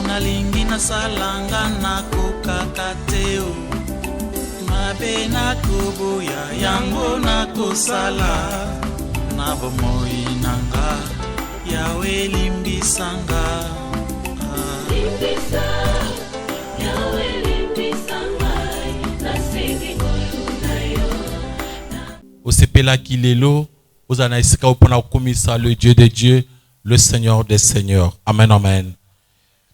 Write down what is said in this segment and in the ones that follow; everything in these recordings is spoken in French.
Nalingi na salanga na kukakateo mabe na kubuya yango na kusala na bomoi nanga yawe limbisanga limbisa yawe limbisanga na sengi ngolunayo osepela kilelo ozana isika opona komisa le Dieu de Dieu, le Seigneur des Seigneurs. Amen, amen.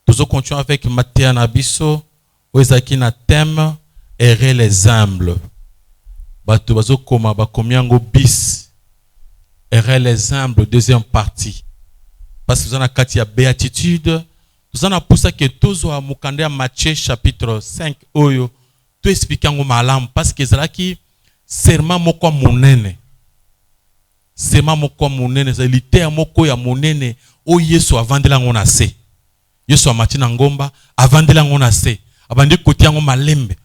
Nous continuons avec Matthieu Nabiso, où ezaki na thème errer les humbles. Bato bazo koma ba komiango bis. Errer les humbles, deuxième partie. Parce que nous avons kati ya béatitude, nous avons poussé que tozo a mukande ya Matthieu chapitre 5 oyo to expliquango malam parce que ezalaki serment moko monene. Serment moko monene, c'est litère moko ya monene o Yesu avandela ngona se. Yesu amati na ngomba avandela ngona se abandi koti yango malembe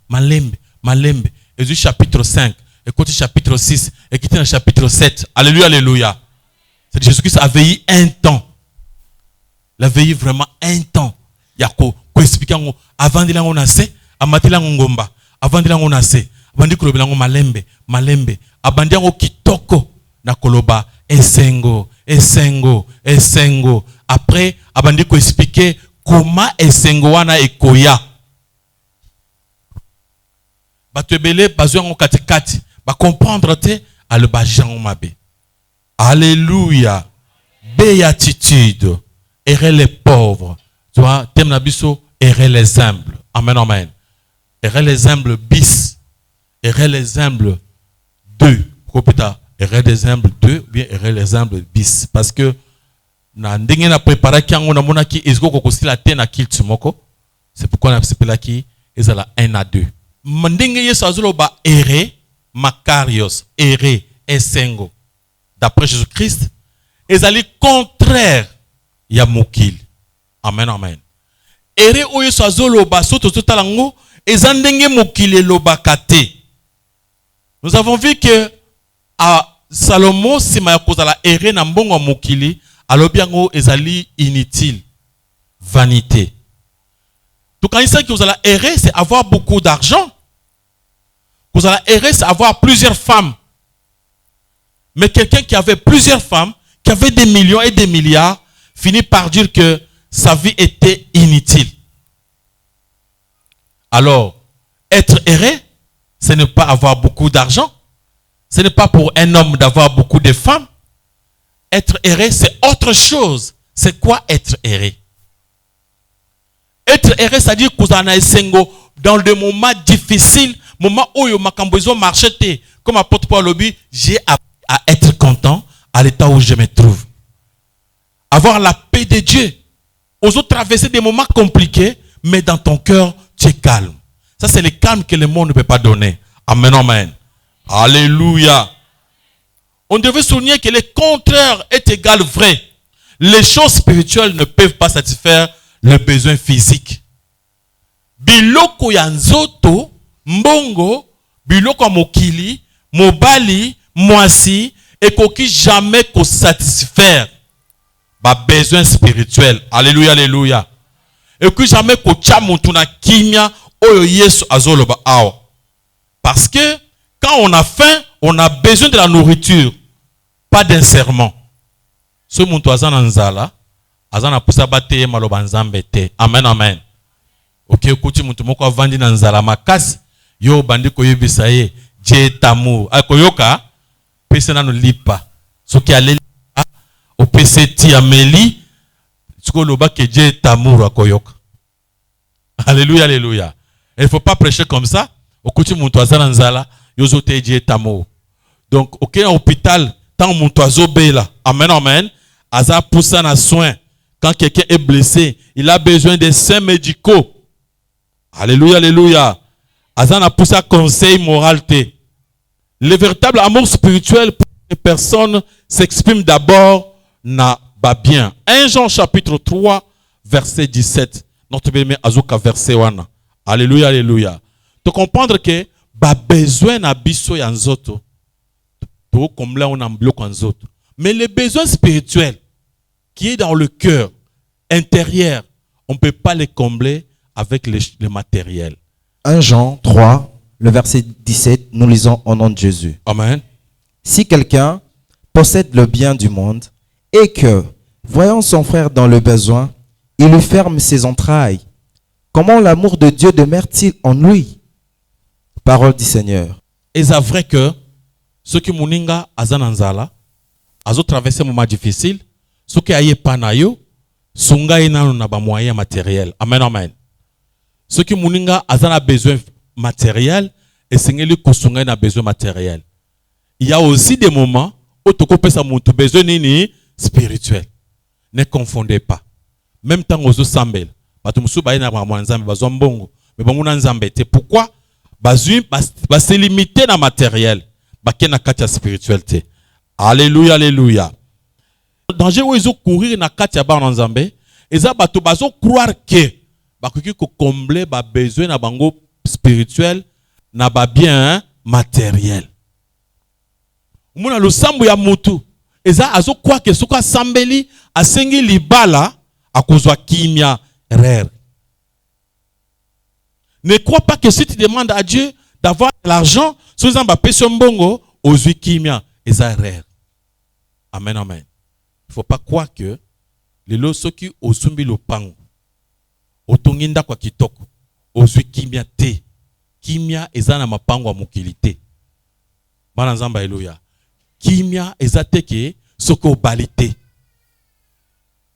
Jésus chapitre 5 et côté chapitre 6 et qui dans chapitre 7. Alléluia, alléluia. C'est Jésus-Christ a veillé un temps. Il a veillé vraiment un temps. Yako ko expliquer ngo avandela ngona se amati la ngomba avandela ngona se abandi kolobela ngo malembe abandi yango kitoko na koloba esengo. Après abandi ko expliquer comment esengo wana ekoya. Batebele bazwango katikati ba comprendre te ale bajango mabe. Alléluia. Béatitude. Errer les pauvres. Tu vois, thème na biso errer les humbles. Amen, amen. Errer les humbles bis. Errer les humbles 2. Peut-être errer les humbles 2 ou bien errer les humbles bis parce que na ndenge na préparer kiango na monaki ezko kokosila te na kilt moko. C'est pourquoi on appelle qui ezala 1 à 2. Mandenge Yesu azolo ba errer makarios, errer esengo. D'après Jésus-Christ, ezali contraire ya mokili. Amen, amen. Errer o Yesu azolo ba soto totalango ezandenge mokili lobaka te. Nous avons vu que à Salomon sima ya kozala errer na mbongo mokili alobiango ezali inutile, vanité. Donc quand il sait que vous allez errer, c'est avoir beaucoup d'argent. Vous allez errer, c'est avoir plusieurs femmes. Mais quelqu'un qui avait plusieurs femmes, qui avait des millions et des milliards, finit par dire que sa vie était inutile. Alors, être erré, ce n'est pas avoir beaucoup d'argent. Ce n'est pas pour un homme d'avoir beaucoup de femmes. Être erré, c'est autre chose. C'est quoi être erré? Être erré, c'est-à-dire que vous en avez dans des moments difficiles, moments où vous avez marché, comme apôtre Paul lobby, j'ai appris à être content à l'état où je me trouve. Avoir la paix de Dieu. Aux autres traverser des moments compliqués, mais dans ton cœur, tu es calme. Ça, c'est le calme que le monde ne peut pas donner. Amen, amen. Alléluia. On devait souligner que le contraire est égal vrai. Les choses spirituelles ne peuvent pas satisfaire les besoins physiques. Biloko ya nzoto, mbongo, biloko mokili, mobali, mwasi, ekoki jamais ko satisfaire ba besoins spirituels. Alléluia, alléluia. Ekoki jamais ko tia mutu na kimia oyo Yesu azoloba awa. Parce que quand on a faim, on a besoin de la nourriture, pas d'un serment. Ce mutu azana nzala, azana pusa bate maloba nzambe te. Amen, amen. Ok, kuti mutu moko avandi na nzala makasi, yo bandi koyebisa ye, je tamu. Akoyoka, pese nanu lipa. Soki ale o pese ti ameli, suko loba ke je tamu akoyoka. Alléluia, alléluia. Il ne faut pas prêcher comme ça. Okuti mutu azana nzala, yozo te je tamu. Donc, ok, à l'hôpital, tant mutu azobela. Amen, amen. Aza poussa na soin. Quand quelqu'un est blessé, il a besoin de soins médicaux. Alléluia, alléluia. Azana poussa conseil moral te. Le véritable amour spirituel les personnes s'expriment d'abord na ba bien. 1 Jean chapitre 3, verset 17. Notre bien azuka verset wana. Alléluia, alléluia. De comprendre que ba besoin na biso ya nzoto. To comme là on a bloqué en nzoto. Mais les besoins spirituels qui est dans le cœur intérieur, on ne peut pas les combler avec le matériel. 1 Jean 3, le verset 17, nous lisons au nom de Jésus. Amen. Si quelqu'un possède le bien du monde et que, voyant son frère dans le besoin, il lui ferme ses entrailles, comment l'amour de Dieu demeure-t-il en lui? Parole du Seigneur. Et c'est vrai que ceux qui muninga azananzala, azo traverser un moment difficile, ceux qui aillent pas na yo, sunga ina na ba moyen matériel. Amen, amen. Ceux qui muninga azana besoin matériel et sengeli kusunga na besoin matériel. Il y a aussi des moments où tu as besoin nini spirituel. Ne confondez pas. Même temps aux sambel, pourquoi se limiter dans matériel, na spiritualité. Alléluia, alléluia. Danger où ils ont courir na katia ba nzambe, eza bato bazo croire que bakoki ko combler ba besoin na bango spirituel na ba bien matériel. Muna lo sambu ya mutu eza azo kwa ke suka sambeli asengi libala akozwa kimia rare. Ne crois pas que si tu demandes à Dieu d'avoir de l'argent, si vous avez péché mbongo, ozwi kimia eza rare. Amen, amen. Il ne faut pas croire que les losoki osumbi lopango otonginda kwa kitoko ozwi kimia te. Kimia eza na mapango ya mokilité. Bana nzamba haleluya. Kimia ezateke soko balite.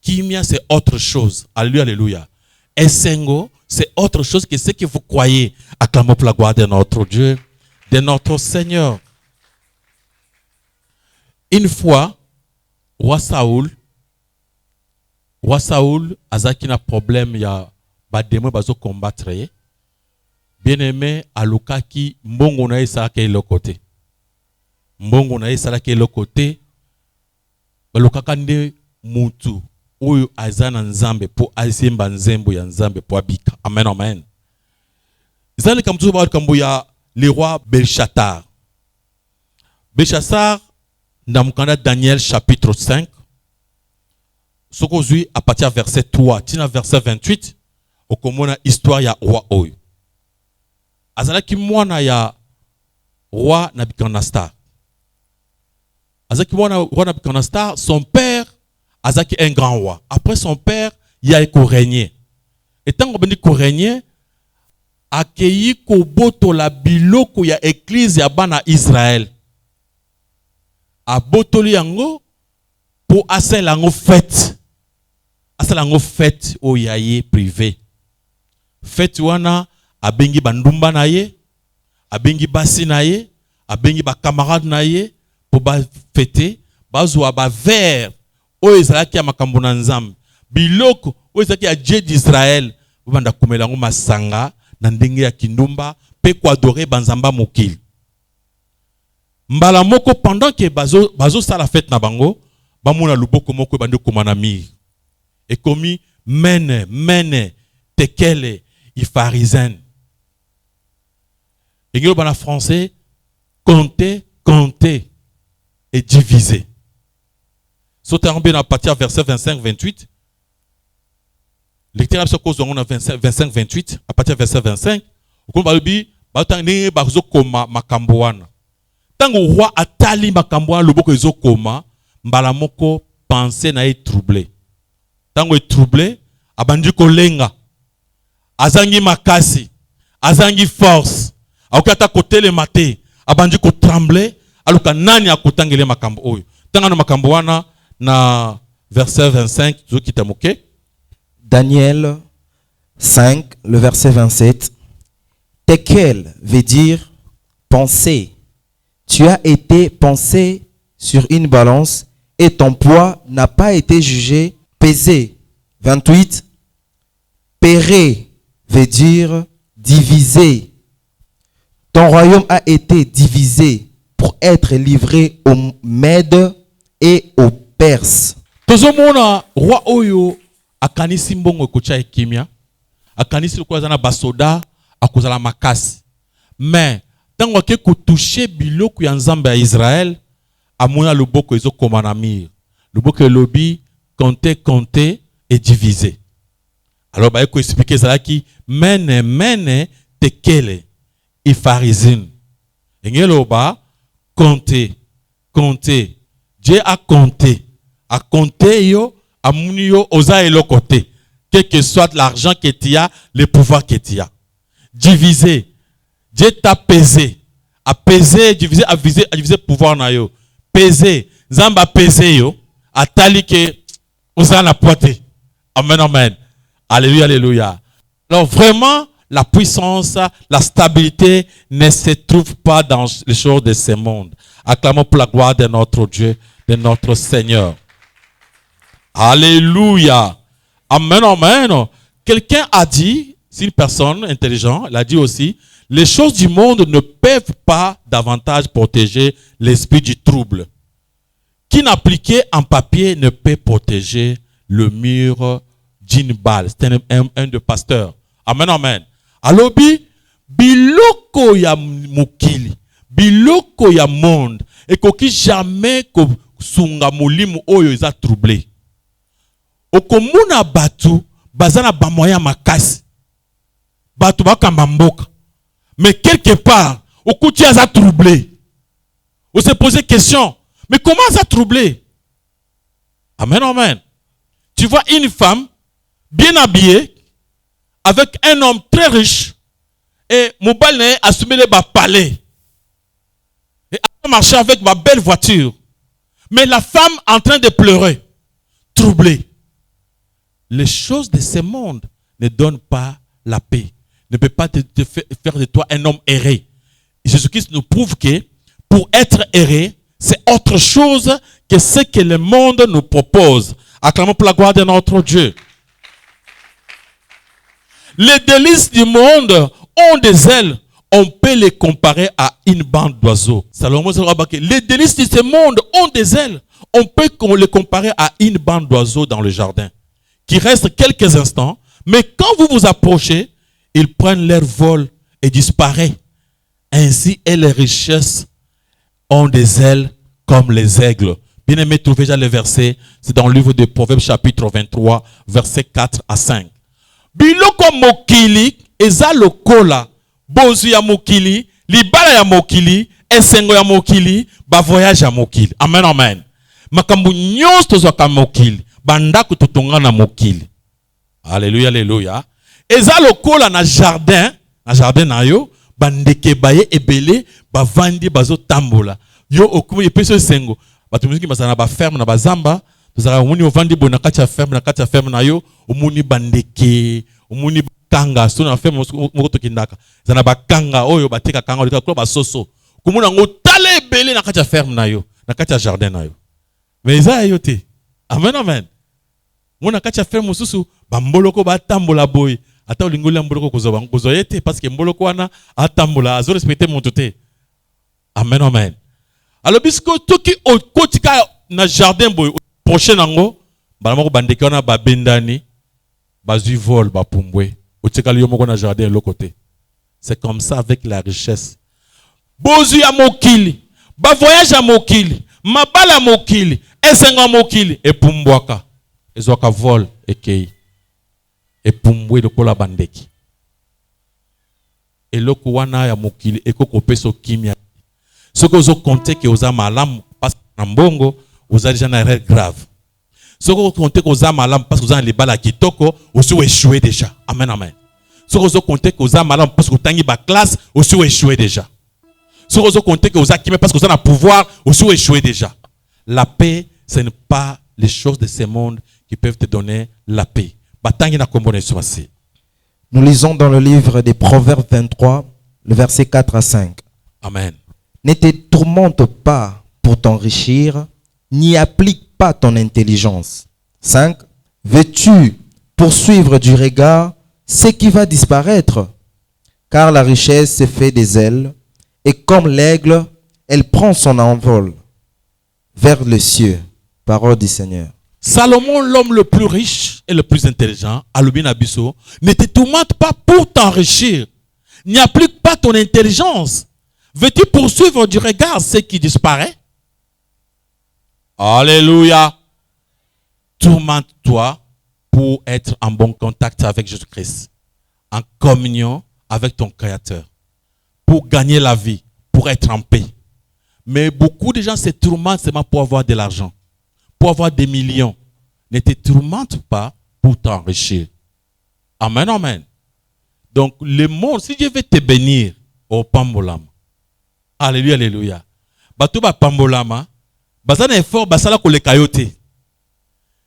Kimia c'est autre chose. Alléluia, alléluia. Esengo c'est autre chose que ce que vous croyez. Acclamons pour la gloire de notre Dieu, de notre Seigneur. Une fois, roi Saoul azaki na problème ya ba démon bazo combattre. Bien-aimé alukaki mbongo na esaka le côté. Mbongo na esalaki le côté balukaka nde mutu oyo azana nzambe po asemba nzembo ya nzambe po abika. Amen, amen. Zali kamtu ba kambo ya le roi Belshazzar. Belshazzar dans le Daniel chapitre 5 sokozui à partir verset 3 tina verset 28 okomona histoire ya roi oyo. Azalaki mwana ya roi Nabucodonosor. Azaki roi Nabucodonosor, son père azaki un grand roi. Après son père, il a régné. Et tant qu'on régné, accueilli koboto la biloko ya église ya bana Israël. A botoli yango pour asel yango fête. Asel yango fête o yaye privé. Fête wana abengi bandumba na ye, abengi basi na ye, abengi ba camarade na ye pour ba fêter, bazwa ba verre o ezalaki ya makambo na nzambe. Biloko o ezalaki ya Dieu d'Israël, banda komela ngo masanga na ndenge ya kindumba pe ko adorer banzamba mokili. Mbala moko pendant que bazo sala fête na bango, bamona luboko moko bande komana mir. Et komi mene tekele i pharisienne. Et ngelo bana français compter et diviser. Sauter en bien à partir verset 25-28. Lecteur sur cause on a 25-28 à partir verset 25. Au balubi batane bazo koma makambo wana. Tango roi atali makambo wana loboko ezo koma mbala moko pensée na est troublé. Tango est troublé abandi kolenga. Azangi makasi, azangi force. Aukata kotele mate, abandi ko trembler, aluka nani akotangele makambo oyo. Tanga na makambo wana na verset 25 zo kitamuke. Daniel 5, le verset 27. Tekel veut dire penser. Tu as été pensé sur une balance et ton poids n'a pas été jugé pesé. 28. Péré veut dire diviser. Ton royaume a été divisé pour être livré aux Mèdes et aux Perses. Tozomona roi oyo akanisi mbongo ekotia ekimia, akanisi lokola aza na basoda akozala makasi. Mais ntango ake kotouche biloko ya nzambe ya Israël, amona loboko ezokoma na mire. Loboko elobi compter et diviser. Alors ba eko expliquer ezalaki mene tekele ifarizine. Engeloba compter. Dieu a compté. A compter yo, a mouni yo, oza elo côté. Quel que soit l'argent que tu as, le pouvoir que tu as. Diviser. Dieu t'a pesé. A peser, diviser, a diviser pouvoir na yo. Peser. Zamba peser yo. A tali que oza na poité. Amen, amen. Alléluia, alléluia. Alors vraiment, la puissance, la stabilité ne se trouve pas dans les choses de ce monde. Acclamons pour la gloire de notre Dieu, de notre Seigneur. Alléluia. Amen, amen. Quelqu'un a dit, c'est une personne intelligente, elle a dit aussi, les choses du monde ne peuvent pas davantage protéger l'esprit du trouble. Qui n'appliqué en papier ne peut protéger le mur d'une balle. C'est un de pasteurs. Amen, amen. Alobi, biloko ya mukili, biloko ya monde, et koki jamais ko sunga molimu oyo isa troublé. Okomuna batu, bazana bamoya makasi, batu bakamba mboka. Mais quelque part, okuti aza troublé. On se pose question, mais comment ça troublé? Amen, amen. Tu vois une femme bien habillée, avec un homme très riche, et Mobile a assumé les palais. Et a marché avec ma belle voiture. Mais la femme en train de pleurer, troublée. Les choses de ce monde ne donnent pas la paix. Ne peut pas te faire de toi un homme erré. Jésus-Christ nous prouve que pour être erré, c'est autre chose que ce que le monde nous propose. Acclamons pour la gloire de notre Dieu. Les délices du monde ont des ailes. On peut les comparer à une bande d'oiseaux. Salomon dit, les délices de ce monde ont des ailes. On peut les comparer à une bande d'oiseaux dans le jardin, qui reste quelques instants, mais quand vous vous approchez, ils prennent leur vol et disparaissent. Ainsi, et les richesses ont des ailes comme les aigles. Bien aimé, trouvez déjà le verset, c'est dans le livre de Proverbes chapitre 23, versets 4 à 5. Biloko mokili, eza lokola, bozu ya mokili, libala ya mokili, esengo ya mokili, ba voyage ya mokili. Amen, amen. Makambu nyos tozwaka mokili, bandako totonga na mokili. Alléluia, alléluia. Eza lokola na jardin na yo, bandeke baye ebele, bavandi bazo tambola. Yo okumu yepeso esengo. Batumuziki basana ba ferme na bazamba, tozala omuni ovandi bo na kati ya ferme na yo, omuni bandeke, omuni kanga, so na ferme moko tokindaka. Zana ba kanga oyo bateka kanga olika ko basoso. Komuna ngo tale ebele na kati ya ferme na yo, na kati ya jardin na yo. Mais eza yo te. Amen, amen. Mona kati ya ferme mususu bamboloko batambola boy. Ata olingoli mboloko kozoba kozoyete parce que mboloko wana atambola azo respecter mon te. Amen, amen. Alors bisko toki o kotika na jardin boy prochain nango balamako bandeke wana babendani bazui vol bapumbwe otika liyo moko na jardin l'autre côté. C'est comme ça avec la richesse. Bozu ya mokili, ba voyage ya mokili, mabala mokili, esenga mokili epumbwaka. Ezwaka vol ekei. Epumbwe lokola bandeki. Eloko wana ya mokili ekoko peso kimia. Ce que vous comptez que vous avez malam parce que en bongo vous avez déjà une erreur grave. Ce que vous comptez que vous avez malam parce que vous avez les balles à kitoko, vous échoué déjà. Amen, amen. Ce que vous comptez que vous avez malam parce que vous avez la classe, vous échoué déjà. Ce que vous comptez que vous avez parce que vous avez le pouvoir, vous échoué déjà. La paix, ce n'est pas les choses de ce monde qui peuvent te donner la paix. Nous lisons dans le livre des Proverbes 23, le verset 4 à 5. Amen. Ne te tourmente pas pour t'enrichir, n'y applique pas ton intelligence. 5. Veux-tu poursuivre du regard ce qui va disparaître? Car la richesse se fait des ailes, et comme l'aigle, elle prend son envol vers les cieux. Parole du Seigneur. Salomon, l'homme le plus riche et le plus intelligent, alobi na biso, ne te tourmente pas pour t'enrichir. N'y applique pas ton intelligence. Veux-tu poursuivre du regard ce qui disparaît? Alléluia. Tourmente-toi pour être en bon contact avec Jésus-Christ, en communion avec ton Créateur, pour gagner la vie, pour être en paix. Mais beaucoup de gens se tourmentent seulement pour avoir de l'argent, pour avoir des millions. Ne te tourmente pas pour t'enrichir. Amen, amen. Donc, le monde, si Dieu veut te bénir, au pambolama. Alléluia, alléluia. Bato ba pambolama, basana effort, basala ko le kayote.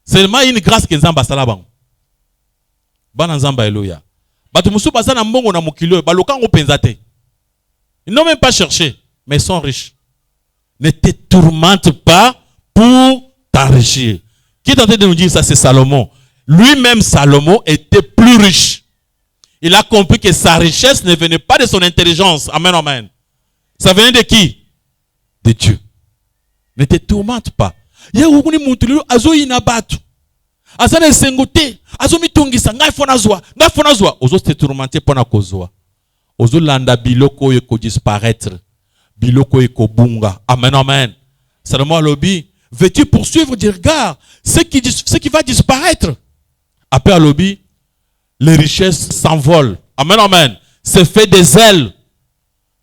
Seulement une grâce que Nzamba basala bang. Bana Nzamba, alléluia. Bato musu basana mbongo na mukilo, baloka ngo penzate. Ils n'ont même pas cherché, mais ils sont riches. Ne te tourmente pas pour t'enrichir. Qui est en train de nous dire ça, c'est Salomon. Lui-même, Salomon, était plus riche. Il a compris que sa richesse ne venait pas de son intelligence. Amen, amen. Ça venait de qui? De Dieu. Ne te tourmente pas. Ya ukuni muntulu azo inabatu. Azana sengote, azo mitungisa ngai fona zwa. Ozo te tourmenter pona kozwa. Ozo landa biloko eko disparaître. Biloko eko bunga. Amen, amen. Salomon alobi, veux-tu poursuivre du regard ce qui va disparaître? Après alobi, les richesses s'envolent. Amen, amen. C'est fait des ailes.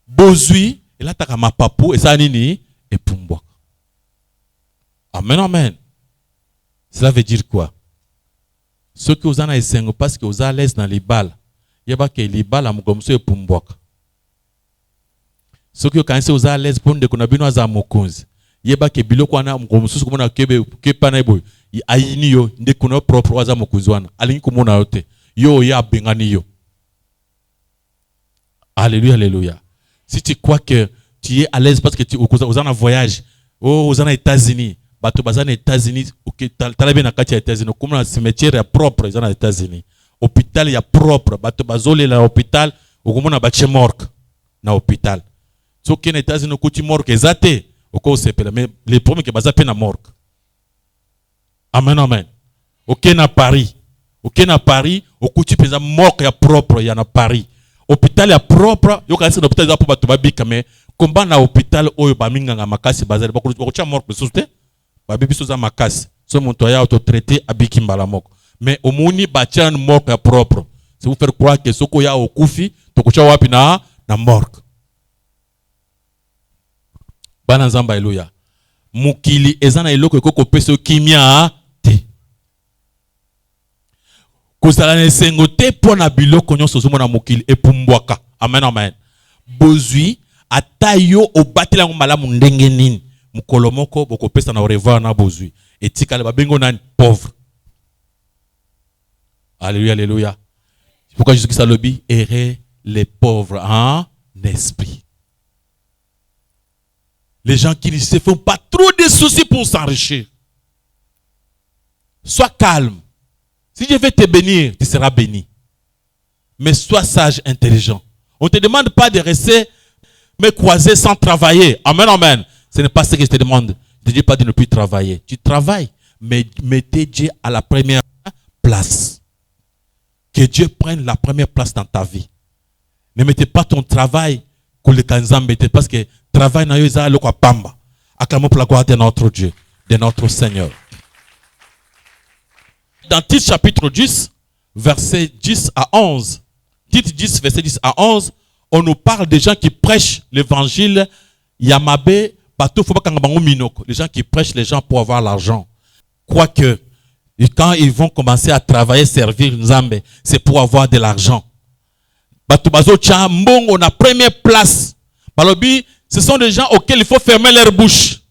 Bozui, et là t'as ma papou, et ça nini, et pumbwa. Amen, amen. Cela veut dire quoi? Ceux qui vous en ont parce que vous êtes à l'aise dans les balles. Il y a que les balles à mugomso et pumbwa. Ceux qui ont vous à l'aise pour ne connaître pas nos amours. Il y a que biloko na mugomso comme na kepa na boy. Il aïni yo ne connaît propre aux amours kuzwana. Alin comme on a été. Yo ya bengani yo. Alléluia, alléluia. Si tu crois que tu es à l'aise parce que tu es en voyage, aux États-Unis, bato bazana États-Unis, OK, talabé na kati ya États-Unis, comme un cimetière est propre aux États-Unis. Hôpital ya propre, bato bazole la hôpital, au na bache morgue na hôpital. So que na États-Unis kuti morgue ezate, oko sepela mais les premiers que baza pe na morgue. Amen, amen. OK na Paris. OK na Paris, okuti peza morgue ya propre ya na Paris. Hôpital ya propre, yo kanisi na hôpital za po bato babika mais komba na hôpital oyo baminga nga makasi bazali bakocha morgue besoute babibi soza makasi so monto ya auto traité abiki mbala moko mais omuni bachan morgue ya propre c'est vous faire croire que soko ya okufi tokocha wapi na morgue. Bana Nzamba eluya mukili ezana eloko ekoko peso kimia te kozala na esengo te mpo na biloko nyonso ozomona mokili epumbwaka. Amen, amen. Bozwi ata yo obatela yango malamu ndenge nini mokolo moko bokopesa na revoir na bozwi etikala babengo nani pauvre. Alléluia, alléluia. Pourquoi Jésus-Christ a lobby errer les pauvres en esprit. Les gens qui ne se font pas trop de soucis pour s'enrichir. Sois calme. Si je vais te bénir, tu seras béni. Mais sois sage, intelligent. On ne te demande pas de rester me croiser sans travailler. Amen, amen. Ce n'est pas ce que je te demande. Je ne te dis pas de ne plus travailler. Tu travailles, mais mettez Dieu à la première place. Que Dieu prenne la première place dans ta vie. Ne mettez pas ton travail parce que travail n'a eu le quoi pamba. Acclamons pour la gloire de notre Dieu, de notre Seigneur. Dans Tite chapitre 10, verset 10 à 11, Tite 10, verset 10 à 11, on nous parle des gens qui prêchent l'évangile Yamabe, Bato Fobakangabango Minoko, les gens qui prêchent les gens pour avoir l'argent. Quoique, quand ils vont commencer à travailler, servir Nzambe, c'est pour avoir de l'argent. Bato Bazo Chambong, on a première place. Balobi, ce sont des gens auxquels il faut fermer leur bouche.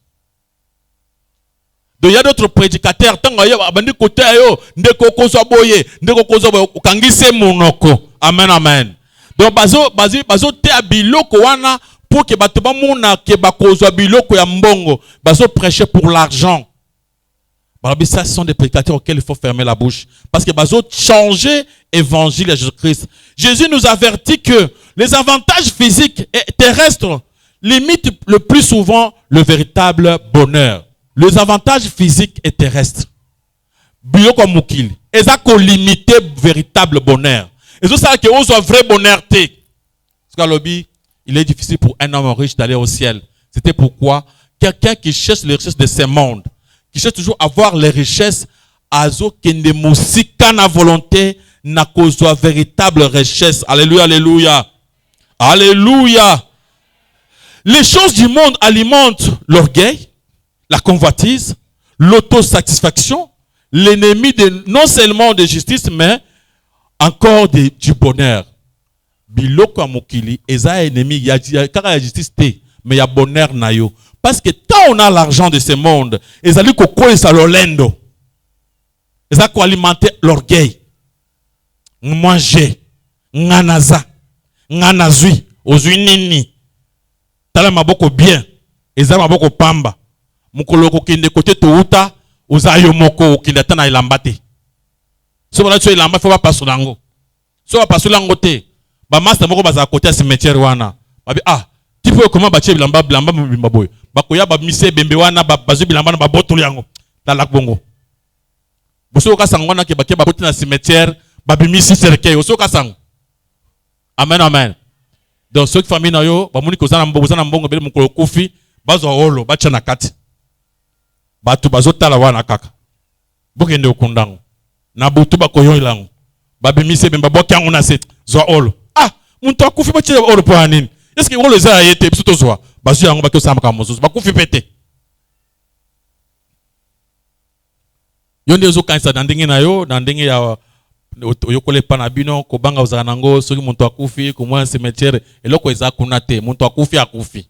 Donc il y a d'autres prédicateurs, tant qu'il y a des côtés, ndeko kozo boye, ndeko kozo boye, kangise monoko. Amen, amen. Donc bazo te abiloko wana pour que bateba mona ke bakozo abiloko ya mbongo, bazo prêcher pour l'argent. Ça, ce sont des prédicateurs auxquels il faut fermer la bouche. Parce que bazo changer évangile à Jésus-Christ. Jésus nous avertit que les avantages physiques et terrestres, limite le plus souvent le véritable bonheur. Les avantages physiques et terrestres. Biloko mukili. Et ça qu'on limite véritable bonheur. Et ça que on soit vrai bonheur té. Parce que lobby, il est difficile pour un homme riche d'aller au ciel. C'était pourquoi quelqu'un qui cherche les richesses de ce monde, qui cherche toujours à avoir les richesses, azo kende musika na volonté na kozwa véritable richesse. Alléluia, alléluia. Alléluia. Les choses du monde alimentent l'orgueil, la convoitise, l'autosatisfaction, l'ennemi non seulement de justice, mais encore du bonheur. Biloko amokili, eza ennemi, il y a justice, mais il y a bonheur na yo. Parce que quand on a l'argent de ce monde, ils allaient kokoe sa lolendo. Ils allaient alimenter l'orgueil. Manger, nganaza, nganazui, ozui nini. Tala maboko bien, eza maboko pamba. Mukoloko kinde côté touta, ozayo moko kinde tana ilambate. So bala so ilamba faut pas passer lango. So pas passer lango te. Ba master moko baza côté cimetière wana. Babi tipo comment ba bilamba bilamba mbaboy. Ba koya ba mise bembe wana ba bazu bilamba na ba botolo yango. La lak bongo. Boso ka sangwana ke ba ke ba côté na cimetière, ba bimisi cercueil, oso ka sang. Amen amen. Donc ceux qui famille na yo, ba muni ko zana mbongo bele mukolo kufi, bazo holo, ba chana kati. Batu bazotala wana kaka. Bokende okundango. Na butu bakoyo ilango. Babimise bemba bokango na set. Zo holo. Muntu akufi ba chira holo po nini? Est-ce que holo za yete biso tozwa? Bazu yango bakyo samba ka mozuzu. Bakufi pete. Yonde zo kanisa ndenge na yo, na ndenge ya oyokole pana bino ko banga uzana nango soki muntu akufi ko mwa cimetière eloko eza kuna te. Muntu akufi akufi.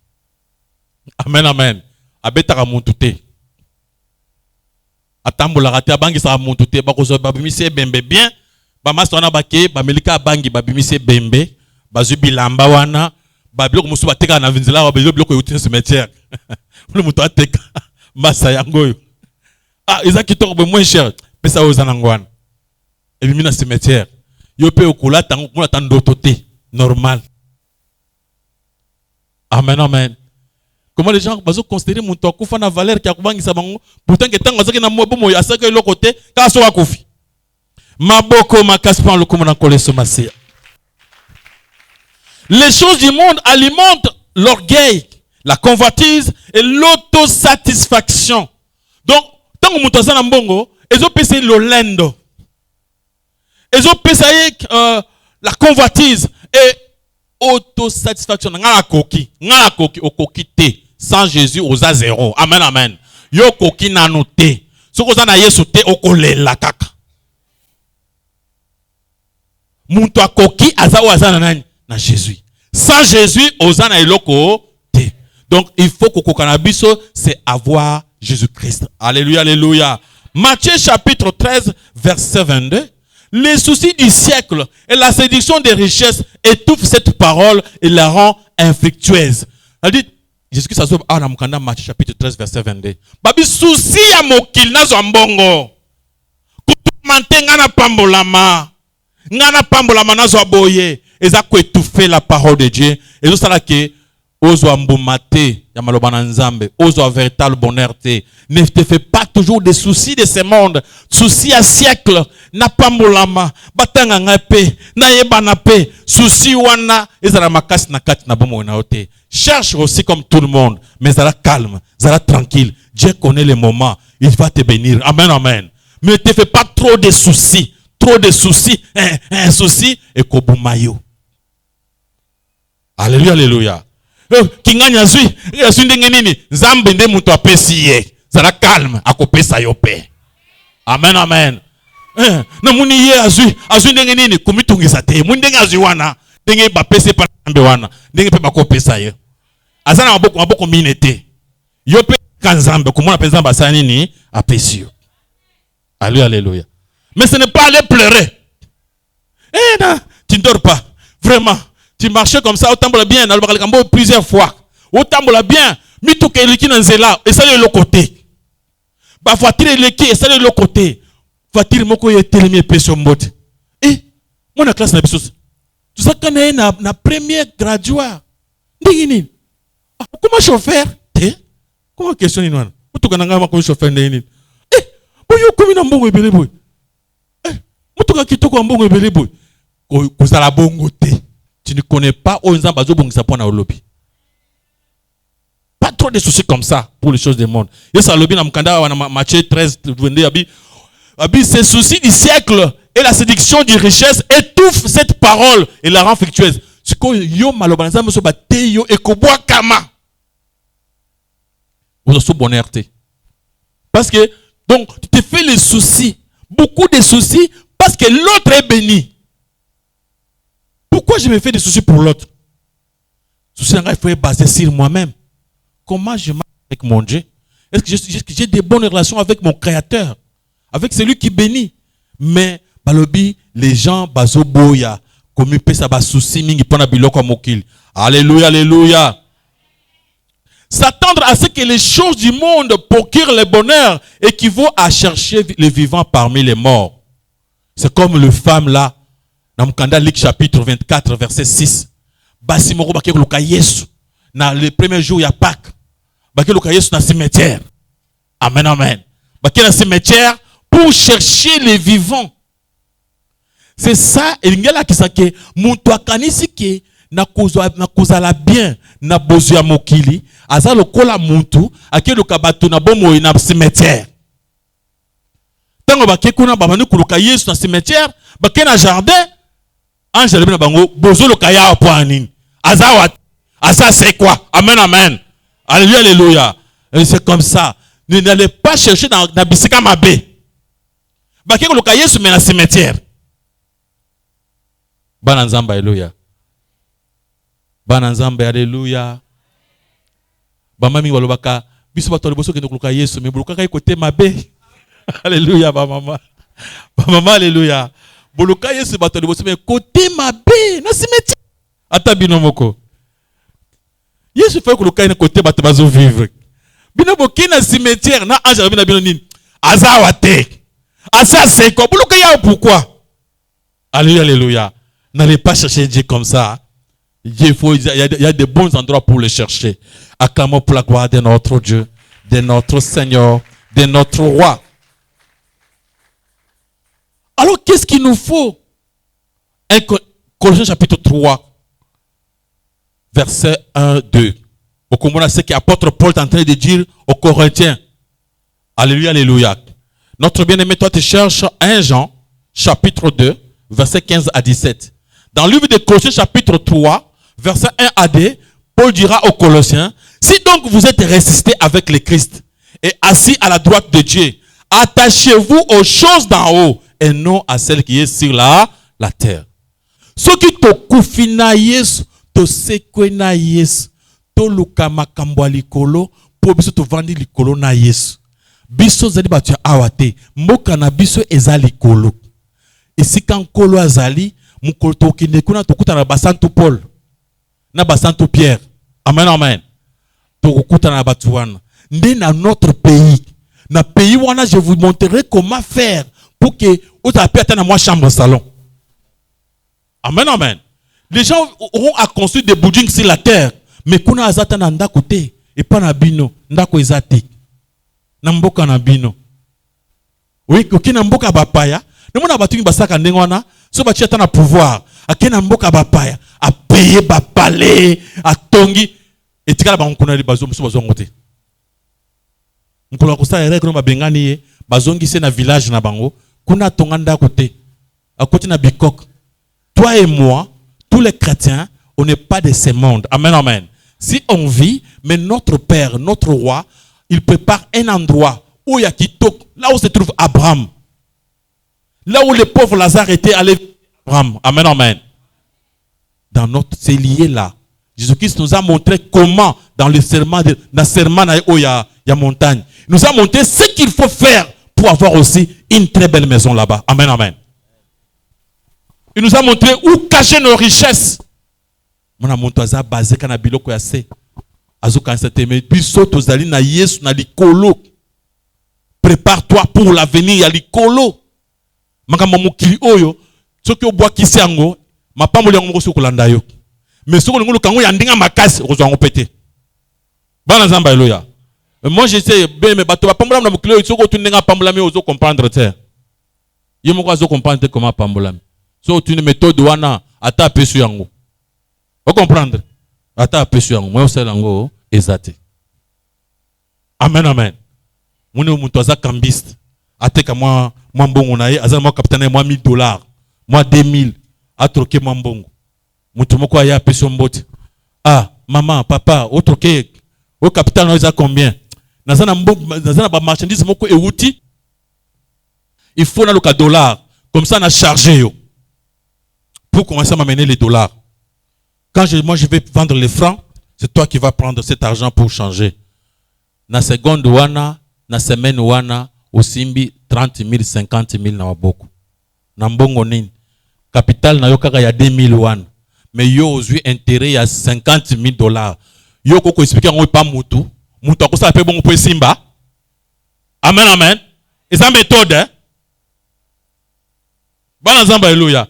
Amen amen. Abetaka muntu te. Atambola rate abangi sa muntu te bakozo babimise bembe bien ba masona bake ba melika bangi babimise bembe bazu bilamba wana ba biloko musu bateka na vinzela ba biloko yote cimetière le muntu ateka masa yango yo eza kitoko be moins cher pesa ozana ngwana et bimina cimetière yo pe okula tango kuna tandoto te normal. Amen amen. Comment les gens vont considérer mon toit kufa na valeur qui a kubangi sabango pourtant que tango zaki na mo bomo ya saka le côté ka so akufi maboko makaspan le komona kole so masia. Les choses du monde alimentent l'orgueil, la convoitise et l'autosatisfaction. Donc tango muto za na mbongo ezo pesa le lendo ezo pesa la convoitise et autosatisfaction ngala koki okoki te. Sans Jésus oza zéro. Amen amen. Yo koki nanu te. Soko za na Yesu te okolela kaka. Muntu akoki aza o aza na nani na Jésus. Sans Jésus oza na eloko te. Donc il faut que kokanabiso c'est avoir Jésus-Christ. Alléluia alléluia. Matthieu chapitre 13 verset 22. Les soucis du siècle et la séduction des richesses étouffent cette parole et la rend infructueuse. Elle dit Jésus-Christ a sauvé à Mukanda Matthieu chapitre 13 verset 22. Babi souci ya mokil na zombongo. Kutumante ngana pambolama. Ngana pambolama na zoboye. Eza ko étouffer la parole de Dieu. Et ça là que ozo ambumate ya maloba na nzambe. Ozo véritable bonheur te. Ne te fais pas toujours des soucis de ce monde. Soucis à siècle. Na pambolama. Batanga ngape. Na yebana pe. Soucis wana. Ezala makasi na kati na bomo na ote. Cherche aussi comme tout le monde. Mais zala calme. Zala tranquille. Dieu connaît les moments. Il va te bénir. Amen, amen. Mais ne te fais pas trop de soucis. Trop de soucis. Un souci. Et kobumayo. Alléluia, alléluia. Kinganya zui. Yasu ndenge nini. Zambe nde muto apesi ye. Zala calme. Akopesa yope. Amen, amen. Na muni ye azui. Azui ndenge nini. Kumitungisa te. Muni ndenge azui wana. Ndenge bapese pa nambe wana. Ndenge pe bakopesa ye. Azana maboko minete. Yope kanzambe. Kumona pe nzamba sa nini. Apesi yo. Alléluia, alléluia. Mais ce n'est pas aller pleurer. Non, tu ne dors pas. Vraiment. Tu marchais comme ça, au tambola bien, dans le cambo plusieurs fois. Au tambola bien, mitou ke liki nan zela, et ça de l'autre côté. Ba voiture liki, et ça de l'autre côté. Voiture moko ye telemi pesio mbote. Moi na classe na biso. Tu sais qu'on est na premier graduat. Ndingini. Comment chauffeur? Comment question ni noana? Mutu kananga ma comme chauffeur ndeni. Boyo komi na mbongo ebele boy. Mutu ka kitoko mbongo ebele boy. Kozala bongo te. Tu ne connais pas Onza bazo bongisa pona olobi. Pas trop de soucis comme ça pour les choses du monde. Yes, alobi na mkanda wa Matthieu 13 22 abi ces soucis du siècle et la séduction du richesse étouffent cette parole et la rend fructueuse. Ce que yo malobanza moso ba te yo ekobwa kama. Vous avez bonheur. Parce que, donc, tu te fais les soucis, beaucoup de soucis, parce que l'autre est béni. Pourquoi je me fais des soucis pour l'autre? Soucis, il faut être basé sur moi-même. Comment je marche avec mon Dieu? Est-ce que j'ai des bonnes relations avec mon Créateur? Avec celui qui bénit? Mais, balobi, les gens, bazo boya, comme ils pèsent à soucis, mingi pona biloko mokil. Alléluia, alléluia. S'attendre à ce que les choses du monde procurent le bonheur équivaut à chercher les vivants parmi les morts. C'est comme le femme là, dans Mkanda Luc chapitre 24, verset 6. Basimoro bake luka Yesu. Na le premier jour, il y a Pâques. Bake luka Yesu na cimetière. Amen, amen. Bake na cimetière pour chercher les vivants. C'est ça, et l'ingela qui sake, muntu akanisi ke, na kozala bien na bozu ya mokili aza lokola muntu akeluka bato na bomoi na cimetière. Tango bake kuna babani kuluka Yesu na cimetière bake na jardin ange na bango bozo loka ya po anini aza c'est quoi? Amen, amen. Alléluia, alléluia. Et c'est comme ça. Ne n'allez pas chercher dans bisika mabe bake kuluka Yesu mais na cimetière. Bana nzamba, alléluia. Bana nzambe, alléluia. Bamami walobaka biso bato liboso ke ndokuluka Yesu me buluka kai côté mabe. Alléluia ba mama. Ba mama, alléluia. Buluka Yesu bato liboso me côté mabe na cimetière. Ata bino moko. Yesu fait kuluka na côté bato bazo vivre. Bino boki na cimetière na ange bino bino nini? Azawa te. Asa c'est quoi? Buluka ya pourquoi? Alléluia, alléluia. N'allez pas chercher Dieu comme ça. Il y a de bons endroits pour le chercher. Acclamons pour la gloire de notre Dieu, de notre Seigneur, de notre Roi. Alors, qu'est-ce qu'il nous faut? Colossiens chapitre 3, verset 1-2. Au Commonat, ce qu'apôtre Paul est en train de dire aux Corinthiens. Alléluia, alléluia. Notre bien-aimé, toi, tu cherches 1 Jean, chapitre 2, verset 15 à 17. Dans le livre de Colossiens, chapitre 3, verset 1 à 2, Paul dira aux Colossiens, si donc vous êtes ressuscités avec le Christ et assis à la droite de Dieu, attachez-vous aux choses d'en haut et non à celles qui est sur la terre. Ce qui te koufina Yesu, te sekwena Yesu, to luka makambo likolo, po biso to vandi likolo na Yesu. Biso zali batu awate, mboka na biso eza likolo. Isi kan kolo azali, mukolo to kinde kuna to kuta na basantu Paul. Na basantu Pierre. Amen, amen. To kuta na batu wana. Nde na notre pays. Na pays wana, je vous montrerai comment faire pour que vous tapez à moi chambre salon. Amen, amen. Les gens auront à construire des buildings sur la terre. Mais kuna azata na ndako te. Et pas na bino. Ndako ezate. Na mboka na bino. Oui, kokina mboka bapaya. Nemona batu basaka ndenge wana. So bati ata na pouvoir. Akena mboka bapaya. A payer ba palais. A tongi. Et tikala ba nkuna li bazo muso bazo ngote. Nkolo kosa ere kono babengani ye. Bazongi se na village na bango. Kuna tonga ndako te. A côté na bikok. Toi et moi, tous les chrétiens, on n'est pas de ce monde. Amen, amen. Si on vit, mais notre Père, notre Roi, il prépare un endroit où il y a Kitok, là où se trouve Abraham. Là où le pauvre Lazare était allé, Abraham. Amen, amen. C'est lié là. Jésus-Christ nous a montré comment, dans le serment, où il y a montagne, il nous a montré ce qu'il faut faire pour avoir aussi une très belle maison là-bas. Amen, amen. Il nous a montré où cacher nos richesses. Mon amour, tu as basé kana biloko ya se. Azo kanisa teme biso tozali na Yesu na likolo. Prépare-toi pour l'avenir ya likolo. Makamba mokili oyo soki obwa kisango mapambo yango moko sokolanda yo. Mais soko ngolo kango ya ndinga makasi kozwa ngo pété. Bana Zamba Eloya. Moi, je sais, mais bateau, pambolam na mukile, ils sont retournés à pambolami, ils ont comprendre, terre. Ils m'ont comprendre comment pambolami. So, tu une méthode wana, ata apesu yango. Vous comprendre? Ata apesu yango. Moi, c'est yango, ezate. Amen, amen. Mounou moutoza cambiste. Ateka moi mbongo nae, azal moi capitaine moi $1000, moi 2000, a troqué moi mbongo. Moutou moko aya apesu mbote. Ah, maman, papa, au troqué, au capitaine nous a combien? Nazana ba marchandise moko e outil. Il faut na le $, comme ça on a chargé yo. Pour commencer à m'amener les $. Quand moi je vais vendre les francs, c'est toi qui vas prendre cet argent pour changer. Na seconde wana, na semaine wana, osimbi 30 000, 50 000 na waboko. Na mbongo nini? Capital na yo kaka ya 2000 wana. Mais yo ozui intérêt ya $50 000. Yo koko expliquer ngo pa mutu. Mutu akosa pe bongo po simba. Amen, amen. Et ça méthode, hein? Bon ensemble, alléluia.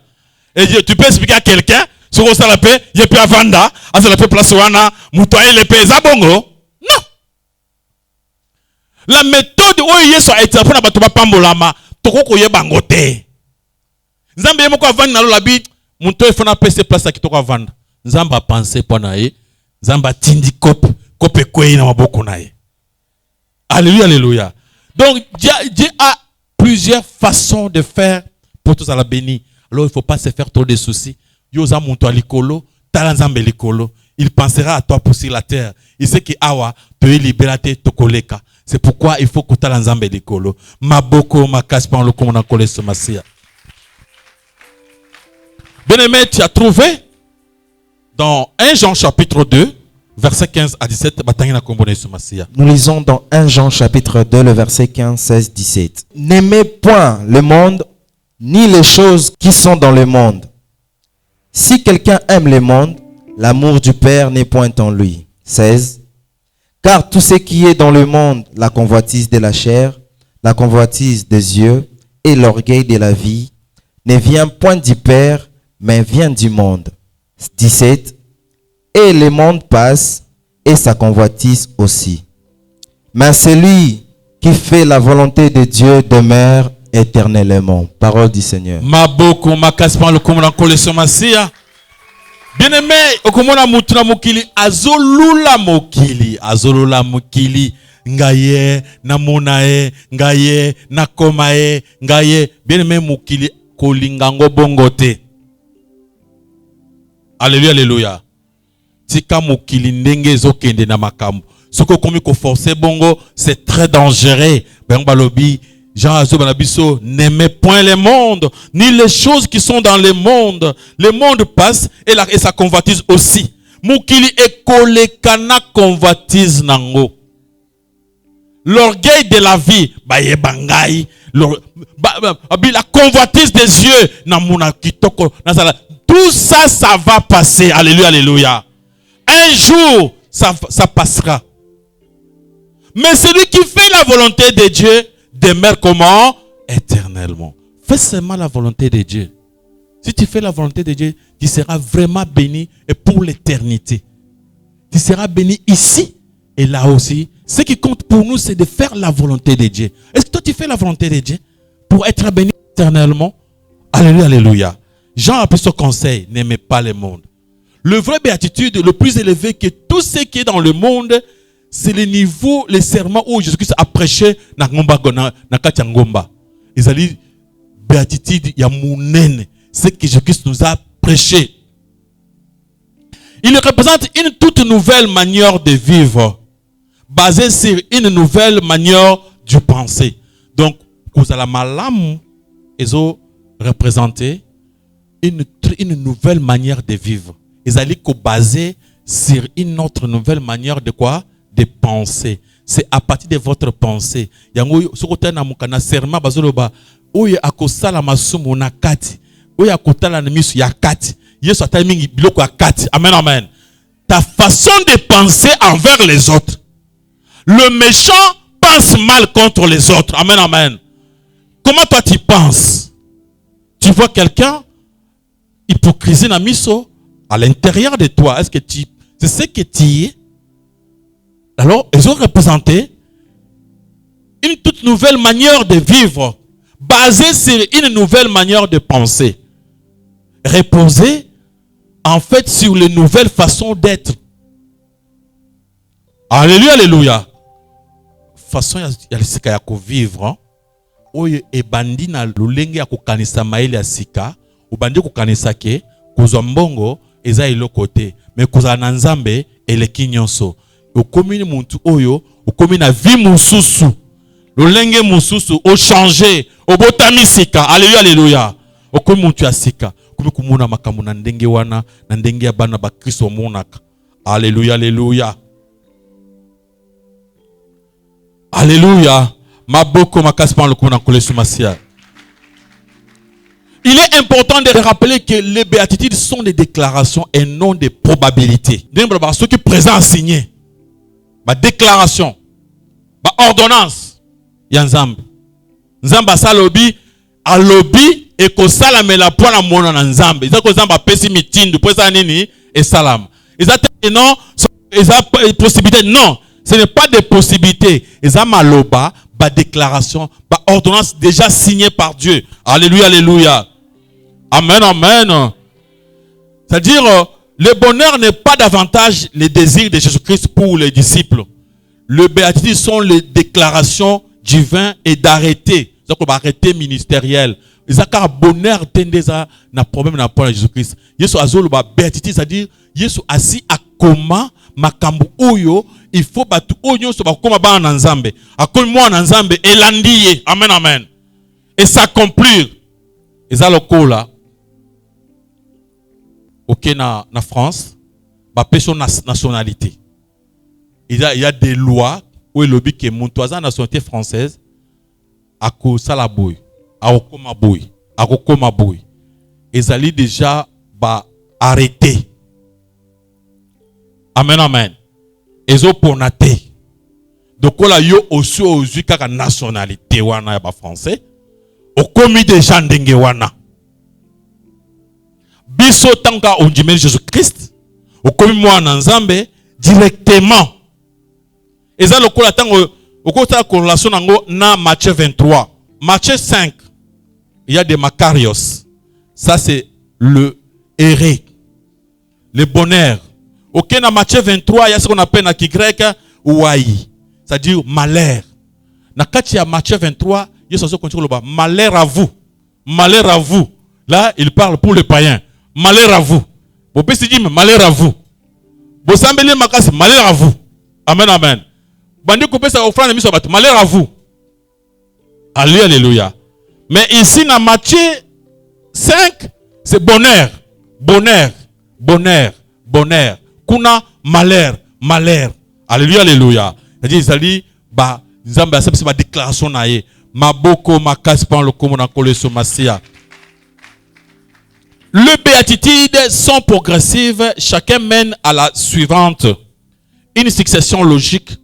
Et tu peux expliquer à quelqu'un, ce qu'on s'en appelle, il peut vendre, à ce qu'on place wana, mutoyer les pays, ça bongo? Non. La méthode où il y a sur été pour n'abattre pambolama, toko koye bangote. Nzambe yemo ko vendre na lo labi, mutoyer fona pese place qui toko vendre. Nzamba penser pour nae, nzamba tindi kope kweye na maboko nae. Alléluia, alléluia. Donc Dieu a plusieurs façons de faire pour tous à la béni. Alors il ne faut pas se faire trop de soucis. Yoza monto alikolo, talanzambe likolo. Il pensera à toi pour sur la terre. Il sait que awa peut libérer tokoleka. C'est pourquoi il faut que talanzambe likolo. Maboko makaspa le comme on a collé ce massia. Bien-aimé, tu as trouvé dans 1 Jean chapitre 2 verset 15 à 17. Nous lisons dans 1 Jean chapitre 2 le verset 15, 16, 17. N'aimez point le monde ni les choses qui sont dans le monde. Si quelqu'un aime le monde, l'amour du Père n'est point en lui. 16. Car tout ce qui est dans le monde, la convoitise de la chair, la convoitise des yeux et l'orgueil de la vie, ne vient point du Père, mais vient du monde. 17. Et le monde passe, et sa convoitise aussi. Mais celui qui fait la volonté de Dieu demeure éternellement. Parole du Seigneur. Maboko makaspa le comme on a collé ce massia. Bien-aimé, okomona mutuna mokili azolula mokili ngaye na monae ngaye na komae ngaye bien-aimé mokili kolingango bongote. Alléluia, alléluia. Tika mokili ndenge ezokende na makambo. Soko komi ko forcer bongo, c'est très dangereux. Ben balobi Jean Azo Banabiso, n'aimez point le monde, ni les choses qui sont dans le monde. Le monde passe et sa convoitise aussi. Mukili ekole kana convoitise nango. L'orgueil de la vie, baye bangai, la convoitise des yeux, namuna kitoko, tout ça, ça va passer. Alléluia, alléluia. Un jour, ça passera. Mais celui qui fait la volonté de Dieu demeure comment? Éternellement. Fais seulement la volonté de Dieu. Si tu fais la volonté de Dieu, tu seras vraiment béni et pour l'éternité. Tu seras béni ici et là aussi. Ce qui compte pour nous, c'est de faire la volonté de Dieu. Est-ce que toi, tu fais la volonté de Dieu pour être béni éternellement? Alléluia, alléluia. Jean a pris ce conseil, n'aimez pas le monde. Le vrai béatitude, le plus élevé que tout ce qui est dans le monde, c'est le niveau, les serments où Jésus-Christ a prêché na kati ngomba. Ils allaient béatitude ya munene, ce que Jésus-Christ nous a prêché. Il représente une toute nouvelle manière de vivre, basée sur une nouvelle manière de penser. Donc, Kozala Malam, ils ont représenté une nouvelle manière de vivre. Ils allaient baser sur une autre nouvelle manière de quoi? De penser. C'est à partir de votre pensée. Yango sokote na mukana serma bazoloba oye akosala masumu na kati. Oye akotala na misu ya kati. Yesu ataimingi biloko ya kati. Amen, amen. Ta façon de penser envers les autres. Le méchant pense mal contre les autres. Amen, amen. Comment toi tu penses? Tu vois quelqu'un hypocrisie na miso à l'intérieur de toi. Est-ce que c'est ce que tu es? Alors, ils ont représenté une toute nouvelle manière de vivre, basée sur une nouvelle manière de penser, reposée en fait sur les nouvelles façons d'être. Alléluia, alléluia. Façon ya sika ya vivre, oyo ebandi na lolenge ya kokanisa maele ya sika, obandi kokanisa ke kozwa mbongo eza eloko te, mais kozala na nzambe eleki nyonso. Okomi muntu oyo, okomi na vie mususu. Lolenge mususu o changer, obotami sika. Alléluia, alléluia. Okomi muntu ya sika, okomi kumuna makambo na ndenge wana, na ndenge ya bana ba Kristo monaka. Alléluia, alléluia. Alléluia. Maboko makaspan le kuna kole sumasia. Il est important de rappeler que les béatitudes sont des déclarations et non des probabilités. Ceux qui présentent signé, ma déclaration, ma ordonnance, yanzambe. Nzamba salobi, alobi et ko salamela pour la mona na nzambe. Ils ont nzamba pesi mitindu pour ça nini et salam. Ils ont non, ils ont possibilité non, ce n'est pas des possibilités. Ils ont maloba, ma déclaration, ma ordonnance déjà signée par Dieu. Alléluia, alléluia. Amen, amen. C'est-à-dire, le bonheur n'est pas davantage les désirs de Jésus-Christ pour les disciples. Le béatitude sont les déclarations divines et d'arrêté. Donc, on va arrêter ministériel. Ils ont un bonheur tendeza na problème na pour Jésus-Christ. Yesu azolo ba béatitude, c'est-à-dire Yesu assis à comment makambu oyo il faut batu oyo so ba koma ba na nzambe. Akomi mo na nzambe elandiye. Amen, amen. Et s'accomplir. Eza lokola ok na France, ba peso nationalité. Il y a des lois où il lobby que mon toisin nationalité française a ko salaboy, a koma boy, a koma boy. Ils allaient déjà ba arrêter. Amen, amen. Ils ont ponaté. Donc là yo aussi aux kaka nationalité wana ya ba français. Au commis de gens ndenge wana. Biso tanga onjimeli Jésus-Christ. Au commis moi na nzambe directement. Eza lokola tango okota corrélation nango na Matthieu 23. Matthieu 5. Il y a des Macarios. Ça c'est le erré. Le bonheur. Ok na Matthieu 23, il y a ce qu'on appelle na grec ouai. C'est-à-dire malheur. Na kati ya Matthieu 23, Yesu continue le bas. Malheur à vous. Malheur à vous. Là, il parle pour les païens. Malheur à vous. Vous pouvez se dire malheur à vous. Vous sambelez makas malheur à vous. Amen, amen. Bandi coupé sa offrande mise au bateau. Malheur à vous. Alléluia, alléluia. Mais ici, dans Matthieu 5, c'est bonheur. Bonheur. Bonheur. Bonheur. Kuna malheur. Malheur. Alléluia, alléluia. C'est-à-dire, ils allaient, bah, Nzamba, c'est ma déclaration naïe. Maboko makaspan le komona kole somasia. Les béatitudes sont progressives, chacun mène à la suivante. Une succession logique.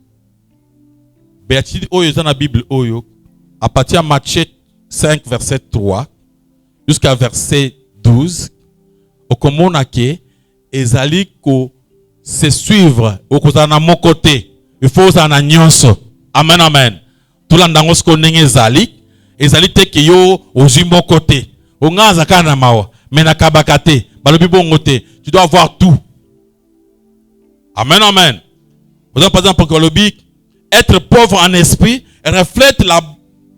Béatitude oyo dans la Bible oyo à partir de Matthieu 5 verset 3 jusqu'à verset 12 okomona ke ezali ko se suivre okozana mon côté. Il faut na nyonso. Amen, amen. Tout l'andango ce qu'on ezali te ke yo ozi mon côté. Ongaza kana mawa mena kabakate balobi bongo te. Tu dois avoir tout. Amen, amen. Par exemple que lobby être pauvre en esprit reflète la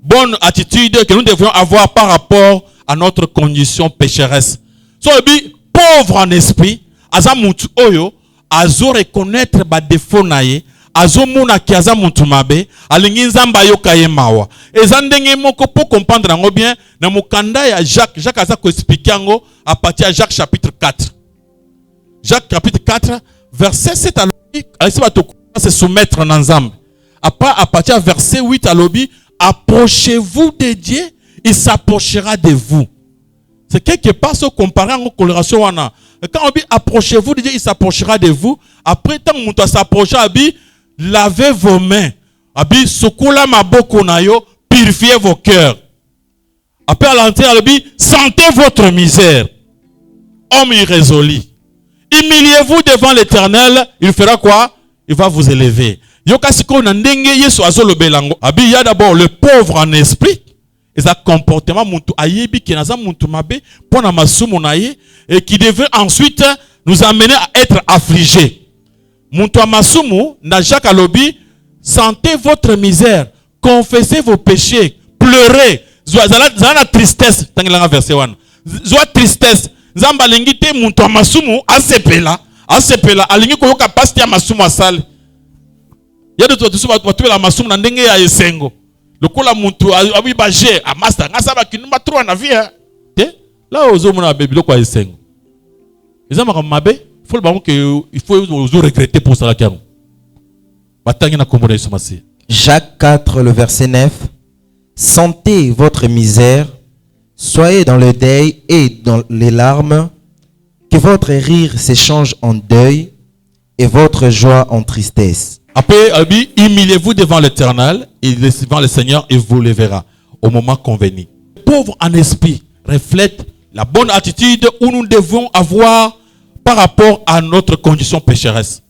bonne attitude que nous devrions avoir par rapport à notre condition pécheresse. So lobby pauvre en esprit azamutu oyo azo reconnaître ba défaut naye. Azo muna kiaza muntu mabe alingi nzamba yoka ye mawa ezandenge moko pour comprendre ngo bien na mukanda ya Jacques aza ko expliquer ngo à partir de Jacques chapitre 4. Jacques chapitre 4 verset 7 à l'obi alisi ba to se soumettre na nzambe. À partir de verset 8 à l'obi approchez-vous de Dieu, il s'approchera de vous. C'est quelque part ce comparé en coloration wana. Quand on dit approchez-vous de Dieu, il s'approchera de vous. Après tant que on s'approche abi lavez vos mains. Abi sokola maboko na yo, purifiez vos cœurs. Après à l'entrée, abi sentez votre misère. Homme irrésolu. Humiliez-vous devant l'Éternel, il fera quoi? Il va vous élever. Yoka siko na ndenge Yesu azolobelango. Abi ya d'abord le pauvre en esprit. Et ça comportement muntu ayebi ki naza muntu mabe pona masumu na ye et qui devait ensuite nous amener à être affligés. Muntu amasumu na Jacques alobi, sentez votre misère, confessez vos péchés, pleurez. Zala tristesse, tangela verset 1. Zwa tristesse. Zamba lingite muntu amasumu asepela alingi koyoka pasti ya masumu asale. Yado to watu la masumu na ndenge ya esengo. Lokola muntu abibaje amasta ngasa ba kinuma 3 na vie. Là ozo mona bébé lokwa esengo. Ezama comme mabe, faut le que il faut ozo regretter pour ça la kiango. Batangi na kombo na Yesu Masi. Jacques 4 le verset 9. Sentez votre misère, soyez dans le deuil et dans les larmes, que votre rire s'échange en deuil et votre joie en tristesse. Après, humiliez-vous devant l'Éternel et devant le Seigneur et vous le verra au moment convenu. Pauvre en esprit reflète la bonne attitude où nous devons avoir par rapport à notre condition pécheresse.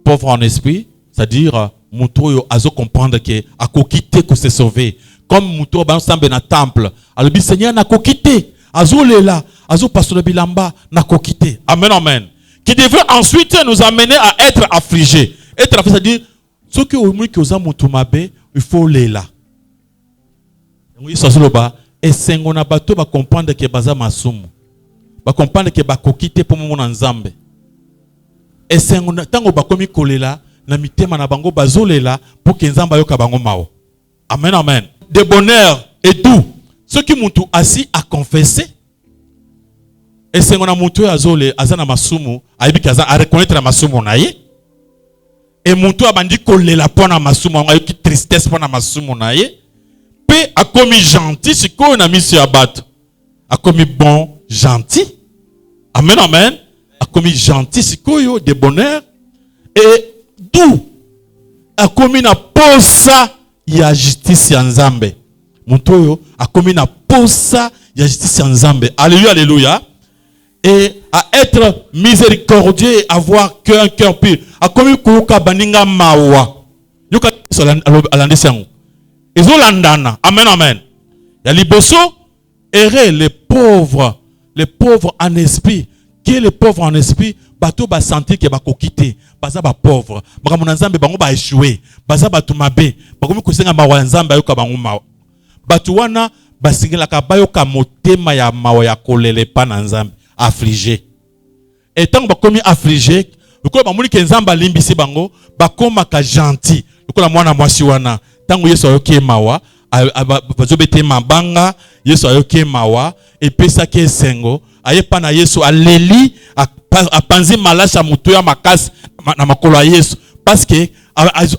Pauvre en esprit, c'est-à-dire Moutoyo azo comprendre que a kokité que se sauver. Comme Moutoyo ba ensemble na temple, alors le Seigneur n'a kokité, azo lela, azo pasteur bilamba n'a kokité. Amen amen. Qui devrait ensuite nous amener à être affligés. Être affligé, c'est-à-dire ce que au moins que oza mutu mabe, il faut lela. Oui, ça c'est le bas. Et sengo na bato ba comprendre que baza masumu. Ba comprendre que ba kokité pour mon nzambe. Et sengo tango ba komi kolela na mitema na bango bazolela pour que nzamba yoka bango mao. Amen amen. De bonheur et doux. Ce qui mutu assis à confesser. Et sengo na mutu azole azana masumu, aibi kaza a reconnaître la masumu na ye. Et mutu abandi kolela pona masumu, ayoki tristesse pona masumu na ye. Pe a commis gentil, c'est qu'on a mis sur abattre. A commis bon, gentil. Amen amen. A commis gentil, c'est qu'on a de bonheur et doux. A commis na posa ya justice ya nzambe. Mutoyo a commis na posa ya justice ya nzambe. Alléluia, alléluia. Et à être miséricordieux et avoir un cœur pur. A commis kuruka baninga mawa. Yoka alandesiango. Ezolandana. Amen, amen. Ya liboso, errer les pauvres en esprit. Qui est les pauvres en esprit? Bato ba sentir que ba kokité, baza ba pauvre. Ba mon nzambe bango ba échouer, baza bato mabe, ba komi kosenga mawa nzambe ayoka bango mawa. Bato wana basingela ka bayoka motema ya mawa ya kolele pa na nzambe, affligé. Et tant ba komi affligé, lokola ba moni ke nzamba limbisi bango, ba koma ka gentil. Lokola mwana mwasi wana, tango Yesu ayoki mawa, bazobete mabanga, Yesu ayoki mawa, et pesa ke sengo, ayepa na Yesu aleli apanzi malasha mutu ya makasi na makolo ya Yesu parce que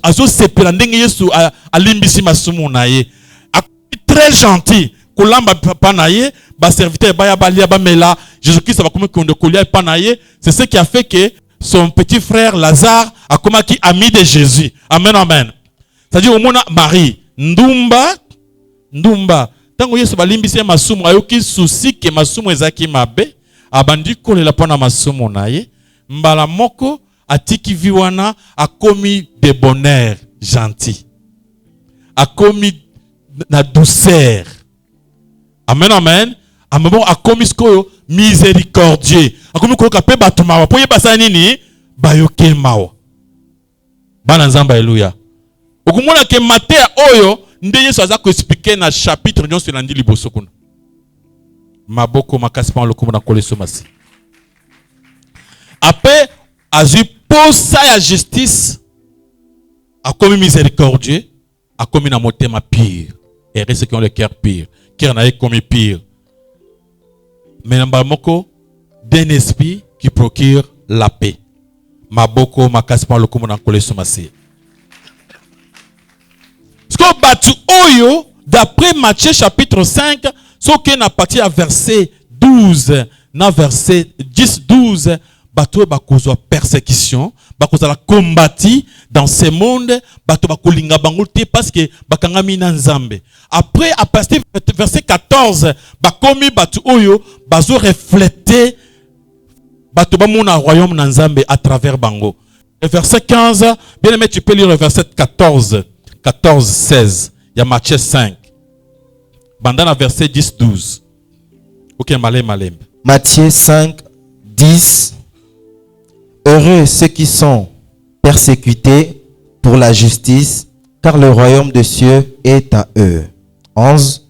azo sepela ndenge Yesu alimbisi masumu na ye. Très gentil kolamba pa na ye, ba serviteur ba ya balia ba mela Jésus-Christ ba comme konde kolia pa na ye. C'est ce qui a fait que son petit frère Lazare a comme qui ami de Jésus. Amen amen. C'est-à-dire au mona Marie ndumba tango Yesu balimbisi masumu ayoki souci ke masumu ezaki mabe abandi kolela pona masumu na ye mbala moko atiki viwana akomi de bonheur gentil akomi na douceur. Amen amen. Amabo akomi skoyo miséricordieux akomi ko ka pe batumawa po yebasa nini bayoke mawa bana nzamba. Alléluia. Okumona ke Matthieu oyo nde Yesu aza ko expliquer na chapitre nyonso elandi liboso kuna. Maboko makasi pa lokumu na koleso masi. Après azu posa ya justice akomi miséricordieux akomi na motema pire. Et ceux qui ont le cœur pire, cœur na komi pire. Mais namba moko d'un esprit qui procure la paix. Maboko makasi pa lokumu na koleso masi. D'après Matthieu chapitre 5, ce qui est parti à verset 12, na verset 10-12, bato bakozwa persécution, bakozwa la combati dans ce monde, bato bakolinga bangote parce que bakangami na nzambe. Après, à partir du verset 14, bakomi bato oyo, bazo refléter bato bamona royaume na nzambe à travers bango. Le verset 15, bien aimé, tu peux lire le verset 14, 14, 16. Il y a Matthieu 5. Bandana verset 10, 12. Ok, malem, malem. Matthieu 5, 10. Heureux ceux qui sont persécutés pour la justice, car le royaume des cieux est à eux. 11.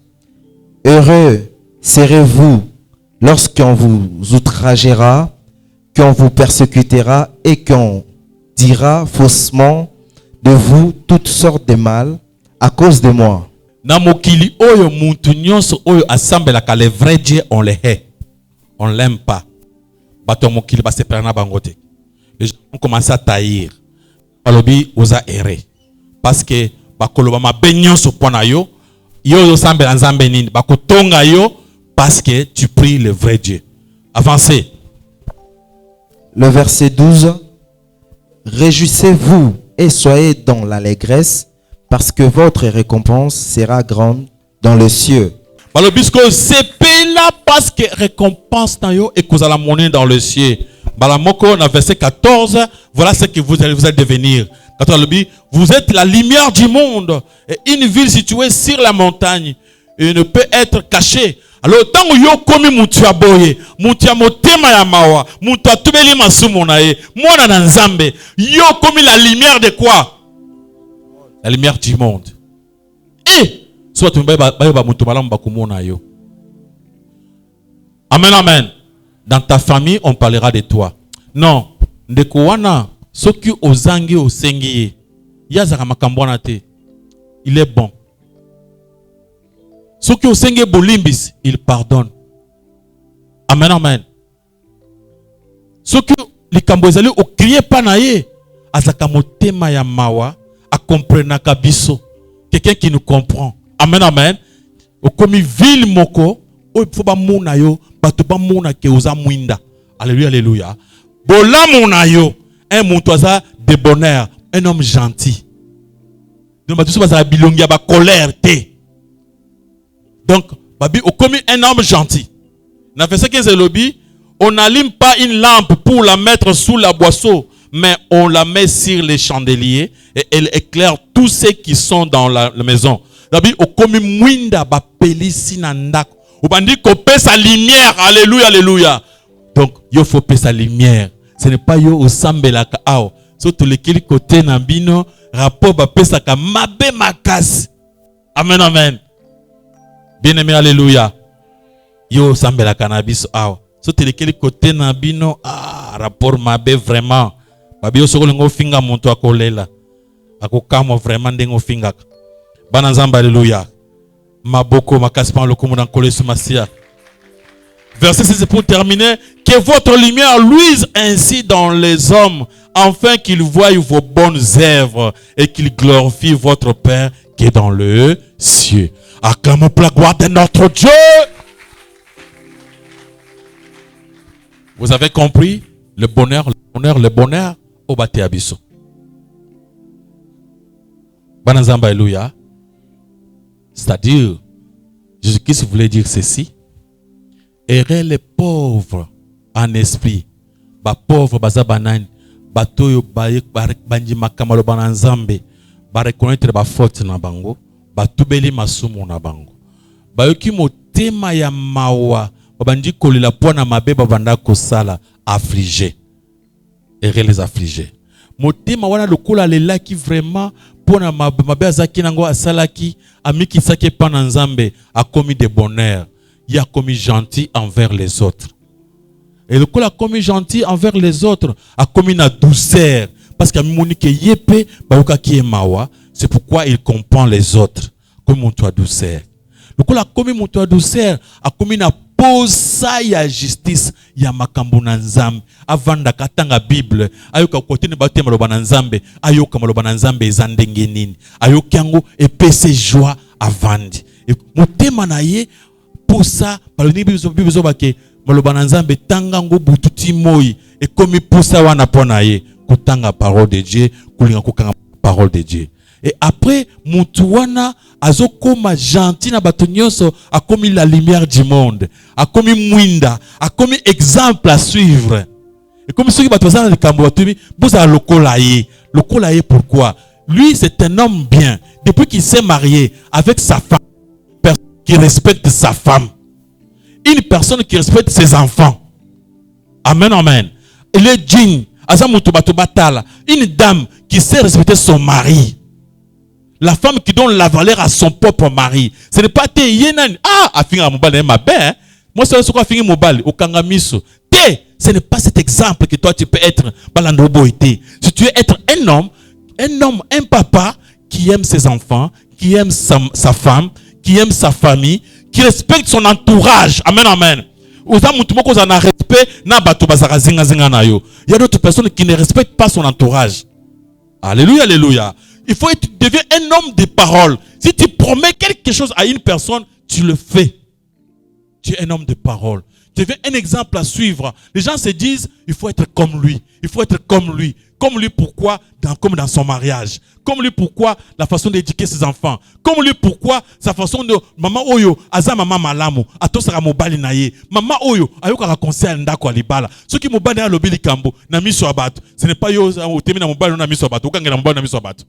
Heureux serez-vous lorsqu'on vous outragera, qu'on vous persécutera et qu'on dira faussement de vous toutes sortes de mal à cause de moi. Na mokili oyo muntu nyonso oyo asambelaka le vrai Dieu, on le hait. On l'aime pas. Bato mokili ba separa na bango te. Les gens ont commencé à taillir. Balobi oza erré. Parce que bakoloba mabe nyonso pona yo, yo sambela nzambe nini, bakotonga yo parce que tu pries le vrai Dieu. Avancez. Le verset 12. Réjouissez-vous et soyez dans l'allégresse, parce que votre récompense sera grande dans les cieux. Balobisco sepela parce que récompense na yo et kozala monnaie dans le ciel. Balamoko na verset 14, voilà ce que vous allez devenir. Vous êtes la lumière du monde. Et une ville située sur la montagne et ne peut être cachée. Alors tant que yo komi mutu aboye, mutu ya motema ya mawa, mutu atubeli masumu na ye, mwana na nzambe, yo komi la lumière de quoi? La lumière du monde. Et soit tu ba mutu malamu bakumona yo. Amen, amen. Dans ta famille, on parlera de toi. Non, ndeko wana soki ozangi osengi yazaka makambo na te. Il est bon. Soki osengi bolimbis, il pardonne. Amen, amen. Soki likambo ezali okriye pa na ye, azaka motema ya mawa, a comprenaka biso. Quelqu'un qui nous comprend. Amen, amen. Okomi ville moko, o faut ba mona yo, bato ba mona ke oza mwinda. Alléluia, alléluia. Bola mona yo, un montoisa de bonheur, un homme gentil. Donc bato so bazala bilongi ba colère te. Donc, babi, on commis un homme gentil. Dans verset 15 de l'obi, on n'allume pas une lampe pour la mettre sous la boisseau, mais on la met sur les chandeliers et elle éclaire tous ceux qui sont dans la maison. Babi, on commis mwinda ba pelisi nandak. On bandi ko pe sa lumière. Alléluia, alléluia. Donc, yo faut pe sa lumière. Ce n'est pas yo au sambela ka ao. Surtout les kili côté nambino, rapport ba pe sa ka mabe makas. Amen, amen. Bien-aimé, alléluia. Yo sambela cannabis awa. So telekeli côté na bino rapport mabe vraiment. Babi yo soko lengo finga muntu akolela. Akokamo vraiment ndengo finga. Bana nzamba alléluia. Maboko makaspan lokumu dans kolesu masia. Verset 6 pour terminer, que votre lumière luise ainsi dans les hommes, afin qu'ils voient vos bonnes œuvres et qu'ils glorifient votre Père qui est dans le ciel. Acclamons pour la gloire de notre Dieu. Vous avez compris? Le bonheur, le bonheur, le bonheur au bâti abisso. Banazamba alléluia. C'est-à-dire, Jésus-Christ voulait dire ceci. Errez les pauvres en esprit. Ba pauvre bazabanani. Batoyo banji makamalo bananzambe. Ba reconnaître ba faute na bango. Batubeli masumu na bango. Bayoki motema ya mawa. Babandi kolila pona mabe babanda kosala affligé. Errez les affligés. Motema wana lokola lelaki vraiment pona mabe azaki nango asalaki amiki saki pana nzambe a commis de bonheur. Il a commis gentil envers les autres. Et le coup a commis gentil envers les autres, a commis la douceur. Parce qu'il y a monique yépe, bayoka qui est mawa, c'est pourquoi il comprend les autres. Comme mon toit douceur. Le coup a commis mon toit douceur, a commis la posa ya justice, ya makambo na nzambe. Avant da katanga Bible, ayoka kote ne bate maloba na nzambe, ayoka maloba na nzambe ezandenge nini. Ayoka yango epese joie avandi. Et motema na ye pour ça, par le bibezo bake maloba na nzambe tanga ngo bututi moi et comme pour ça wana pona ye kotanga parole de Dieu, kulinga kokanga parole de Dieu. Et après mutu wana azokoma gentil na bato nyonso a commis la lumière du monde, a commis mwinda, a commis exemple à suivre. Et comme ceux qui battent dans le Cambo, vous avez le colaye pourquoi? Lui, c'est un homme bien. Depuis qu'il s'est marié avec sa femme, personne qui respecte sa femme. Une personne qui respecte ses enfants. Amen, amen. Et le djinn, une dame qui sait respecter son mari. La femme qui donne la valeur à son propre mari. Ce n'est pas te yenan. Ah, afinga mobile ma ben. Moi, c'est ce qu'on a fini mobile au kangamiso. Ce n'est pas cet exemple que toi tu peux être balandoboité. Si tu veux être un homme, un papa qui aime ses enfants, qui aime sa femme, qui aime sa famille, qui respecte son entourage. Amen, amen. Il y a d'autres personnes qui ne respectent pas son entourage. Alléluia, alléluia. Il faut que tu deviens un homme de parole. Si tu promets quelque chose à une personne, tu le fais. Tu es un homme de parole. Tu deviens un exemple à suivre. Les gens se disent, il faut être comme lui. Il faut être comme lui. Comme lui, pourquoi? Comme dans son mariage. Comme lui, pourquoi? La façon d'éduquer ses enfants. Comme lui, pourquoi? Sa façon de... Maman Oyo, aza maman malamu. Ato sara mobali na ye. Maman Oyo, ayo kara conseil ndako alibala. Ce qui mobali na lobili kambo, na miso abato. Ce n'est pas yo, au temi na mobali na miso abato. Okangela mobali na miso abato.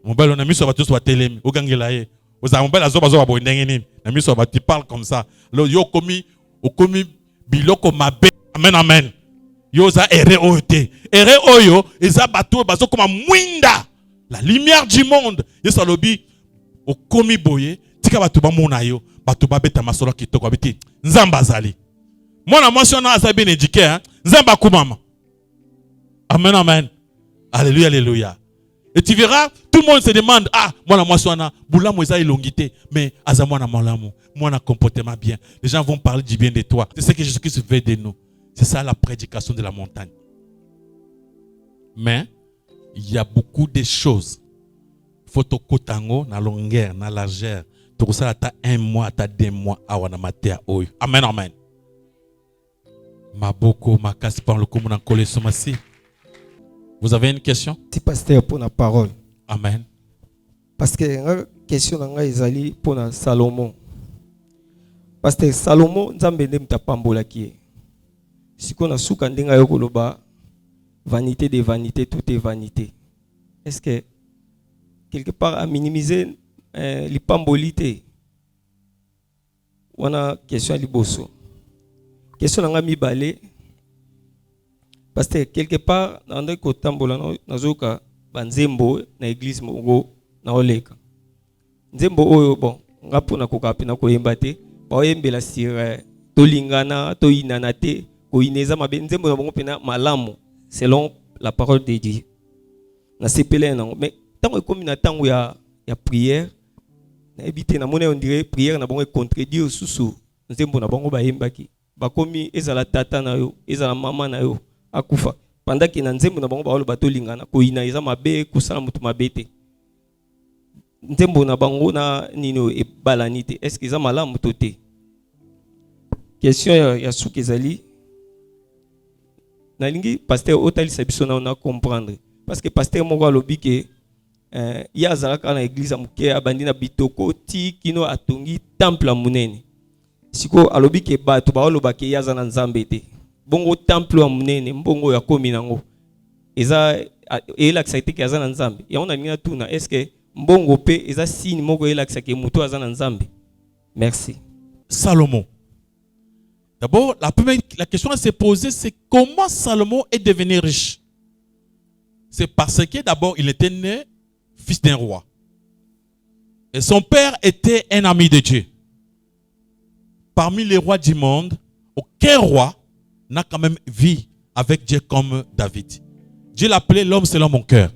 Mobali na miso abato soit telemi. Okangela ye. Oza mobali azoba zoba bo ndenge nini. Na miso abato, tu parles comme ça. Lo yo komi biloko mabe. Amen, amen. Yoza ere oyote. Ere oyo, eza bato bazo koma mwinda. La lumière du monde. Yesa lobi, okomi boye, tika bato ba mona yo, bato ba beta masolo kitoko abiti. Nzamba zali. Mwana mwasi ona aza bien éduqué, hein. Nzamba kumama. Amen, amen. Alléluia, alléluia. Et tu verras, tout le monde se demande, ah, mwana mwasi ona, boula moza elongité, mais aza mwana malamu, mwana comportement bien. Les gens vont parler du bien de toi. C'est ce que Jésus-Christ veut de nous. C'est ça la prédication de la montagne. Mais il y a beaucoup de choses. Faut to kotango na longueur, na largeur. To ça ta 1 mois, ta 2 mois awana matea oyo. Amen, amen. Maboko makasi par le komuna kole somasi. Vous avez une question? Si pasteur pour la parole. Amen. Parce que la question nanga ezali pour na Salomon. Pasteur Salomon nzambe ndem tapambola ki. Si on a souka ndenga yo koloba vanité des vanités, tout est vanité. Est-ce que quelque part à minimiser l'ipambolité? On a question liboso. Question nanga mi balé. Parce que quelque part dans le côté tambola nazoka banzembo na église mongo na oleka. Nzembo oyo bon ngapo na kokapi na koyemba te, ba oyembela sire tolingana to inana te. Selon la parole de Dieu. Mais tant que na temps ya prière, na éviter na on dirait prière na bon contredire sous nzembo na bango ba yembaki. Ba komi ezala tata na yo, ezala mama na yo akufa. Pendant que na nzembo na bango ba bato lingana ko ina eza mabe kusala mutu mabete. Nzembo na bango na nino e balanite. Est-ce que eza malamu toté? Question ya soukezali. Nalingi pasteur otali sabiso na on comprendre parce que pasteur moko alobi ke ya azalaka na église amuke abandi na bitoko ti kino atongi temple munene siko alobi ke bato ba oloba ke ya za na nzambe te bongo temple munene mbongo ya komi nango eza elakisa te ke aza na nzambe ya ona linga tuna est-ce que mbongo pe eza signe moko elakisa ke muto aza na nzambe? Merci. Salomon. D'abord, la question à se poser, c'est comment Salomon est devenu riche? C'est parce que d'abord, il était né fils d'un roi. Et son père était un ami de Dieu. Parmi les rois du monde, aucun roi n'a quand même vécu avec Dieu comme David. Dieu l'appelait l'homme selon mon cœur.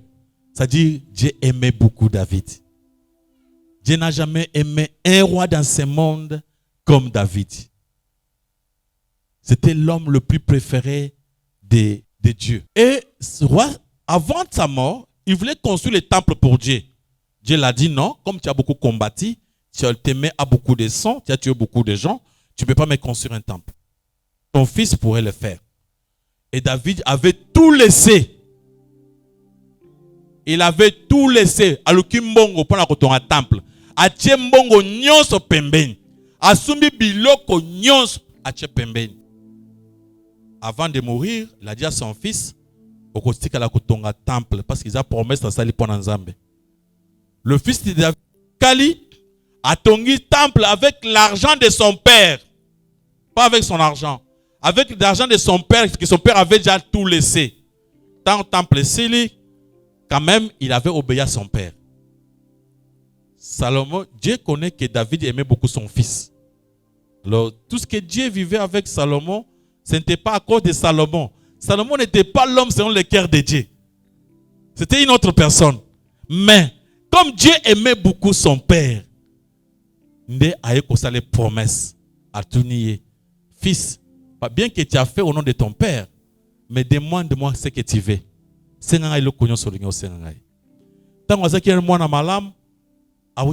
C'est-à-dire, Dieu aimait beaucoup David. Dieu n'a jamais aimé un roi dans ce monde comme David. C'était l'homme le plus préféré de Dieu. Et ce roi, avant sa mort, il voulait construire le temple pour Dieu. Dieu l'a dit non, comme tu as beaucoup combattu, tu t'aimais à beaucoup de sang, tu as tué beaucoup de gens, tu ne peux pas me construire un temple. Ton fils pourrait le faire. Et David avait tout laissé. Il avait tout laissé. Alukimbongo pour la temple. Atiembongo nyonso pembeni. Asumbi biloko nyonso atie pembeni. avant de mourir, il a dit à son fils, au Kostika la Kotonga temple, parce qu'il a promis à Sali pour Nzambe. Le fils de David, Kali, a tongi temple avec l'argent de son père. Pas avec son argent. Avec l'argent de son père, que son père avait déjà tout laissé. Tant temple Sili, quand même, il avait obéi à son père. Salomon, Dieu connaît que David aimait beaucoup son fils. Alors, tout ce que Dieu vivait avec Salomon, ce n'était pas à cause de Salomon. Salomon n'était pas l'homme selon le cœur de Dieu. C'était une autre personne. Mais, comme Dieu aimait beaucoup son père, il a fait les promesses à tout nier. Fils, bien que tu as fait au nom de ton père, mais demande-moi ce que tu veux. C'est un le cognon sur le Sénégal. Tant que tu as un malam,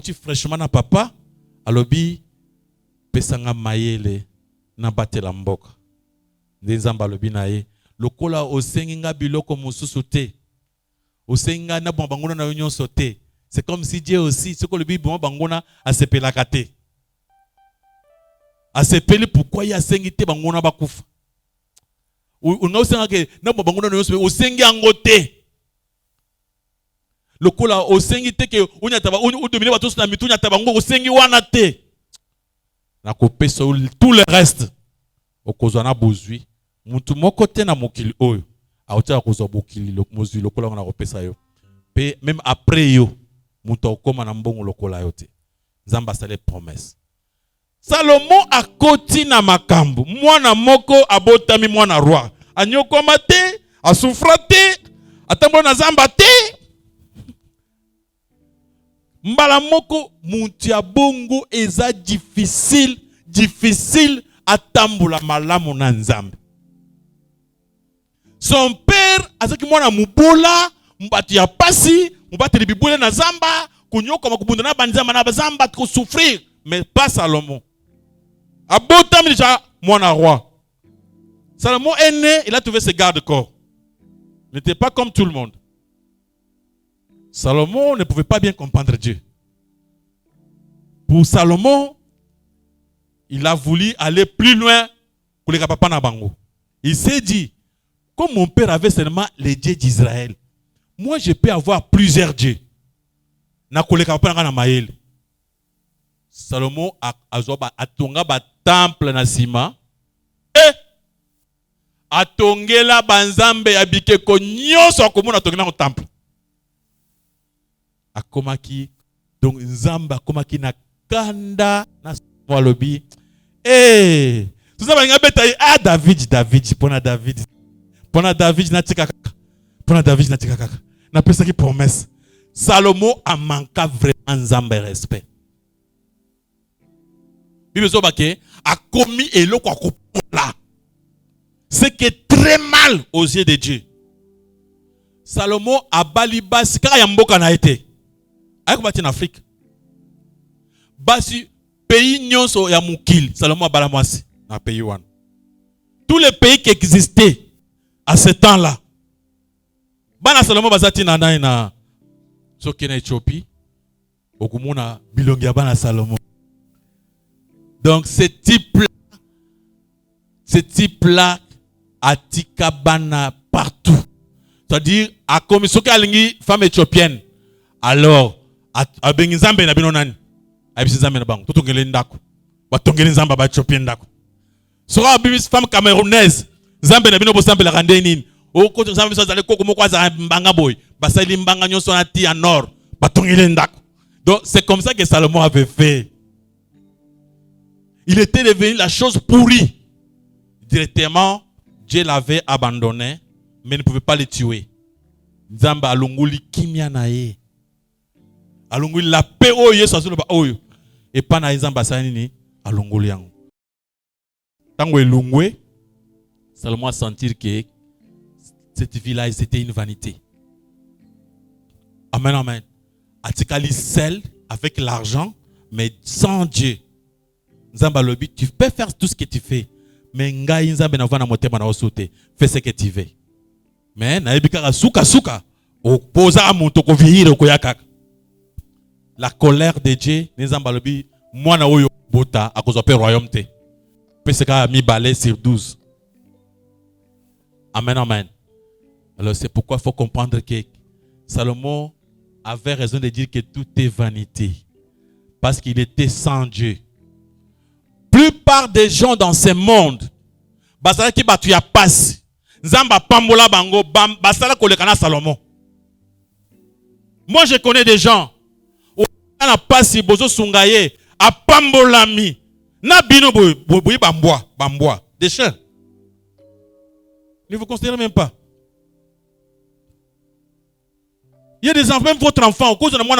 tu fraîchement na papa, alobi pesanga mayele na batela mboka. Nzamba alobi na ye, lokola osenga biloko mususu te. Osenga na bangona na union sauté. C'est comme si Dieu aussi, ce que le Bible bangona a sepelé la kate. A sepelé pourquoi il y a sengité bangona bakufa. On a aussi que na bangona na union sauté, osenga angote. Le kola osengité que on y a taba on dominer bato na mitu nya taba ngo osengi wana te. Na kopé sur tout le reste. Okozana bozui. Mutu moko te na mokili oyo. A otia kozwa bokili lo mozui le kola na kopé sa yo. Pe même après yo mutu okoma na mbongo lokola yo te. Nzamba sale promesse. Salomon a koti na makambu. Mwana moko abotami mwana roi. Anyokoma te, asufra te, atambo na zamba te. Mbala moko mutu ya bongo eza difficile atambula malamu na nzambe. Son père azaki mwana mubola, mbati ya pasi, mbati libibule na zamba, kunyoka makubunda na banzamba na bazamba ko souffrir, mais pas Salomon. Abotam déjà mwana roi. Salomon est né, il a trouvé ses gardes-corps. Il n'était pas comme tout le monde. Salomon ne pouvait pas bien comprendre Dieu. Pour Salomon, il a voulu aller plus loin pour les papa na bango. Il s'est dit, comme mon père avait seulement les dieux d'Israël, moi je peux avoir plusieurs dieux. Na koleka papa na maël. Salomon a tonga ba temple na sima. Et a tongela banzambe abike ko nyonso akomona tongela ko temple. Akomaki donc nzamba akomaki na kanda na walobi tout ça va beta David pona David na tika na pesa ki promesse. Salomon a manqué vraiment nzamba respect. Bible so baké a commis eloko akopola. C'est que très mal aux yeux de Dieu. Salomon a balibasi kaka ya mboka na été. Aïe combattu en Afrique. Basi pays nyonso ya mukili. Salomon a balamwasi na pays one. Tous les pays qui existaient à ce temps-là. Bana Salomon bazati na soki na Éthiopie. Okumuna bilongi ya bana Salomon. Donc ce type-là a tika bana partout. C'est-à-dire a commis soki alingi femme éthiopienne. Alors a bengi nzambe na bino nani? Abisi nzambe na bango. Tutongele ndako. Batongele nzamba ba Éthiopien ndako. Sora bibis femme camerounaise. Nzambe na bino bosambe la rande nini? O ko nzambe so zale koko moko za mbanga boy. Basali mbanga nyonso na ti en nord. Batongele ndako. Donc c'est comme ça que Salomon avait fait. Il était devenu la chose pourrie. Directement, Dieu l'avait abandonné, mais ne pouvait pas le tuer. Nzamba alunguli kimia na ye. Alunguli la paix oyo so ba oyo. Et pas na nzamba sanini alunguli yango. Tango elungwe, Salomon a senti que cette vie-là c'était une vanité. Amen, amen. Atikali seul avec l'argent, mais sans Dieu. Nzamba lobi, tu peux faire tout ce que tu fais, mais ngai nzambe na vana motema na osote, fais ce que tu veux. Mais na ebika suka opoza amuntu ko vieillir ko yakaka. La colère de Dieu, nzamba lobi, mwana oyo bota akozo pe royaume te. Peseka mi balai sur 12. Amen, amen. Alors c'est pourquoi il faut comprendre que Salomon avait raison de dire que tout est vanité. Parce qu'il était sans Dieu. Plupart des gens dans ce monde, basala ki batu ya passe, nzamba pambola bango, basala kolekana Salomon. Moi je connais des gens, où na passe bozo sungaye, a pambolami, na bino boyi bamboa, des chiens. Ne vous considérez même pas. Il y a des enfants, même votre enfant, au cause de moi,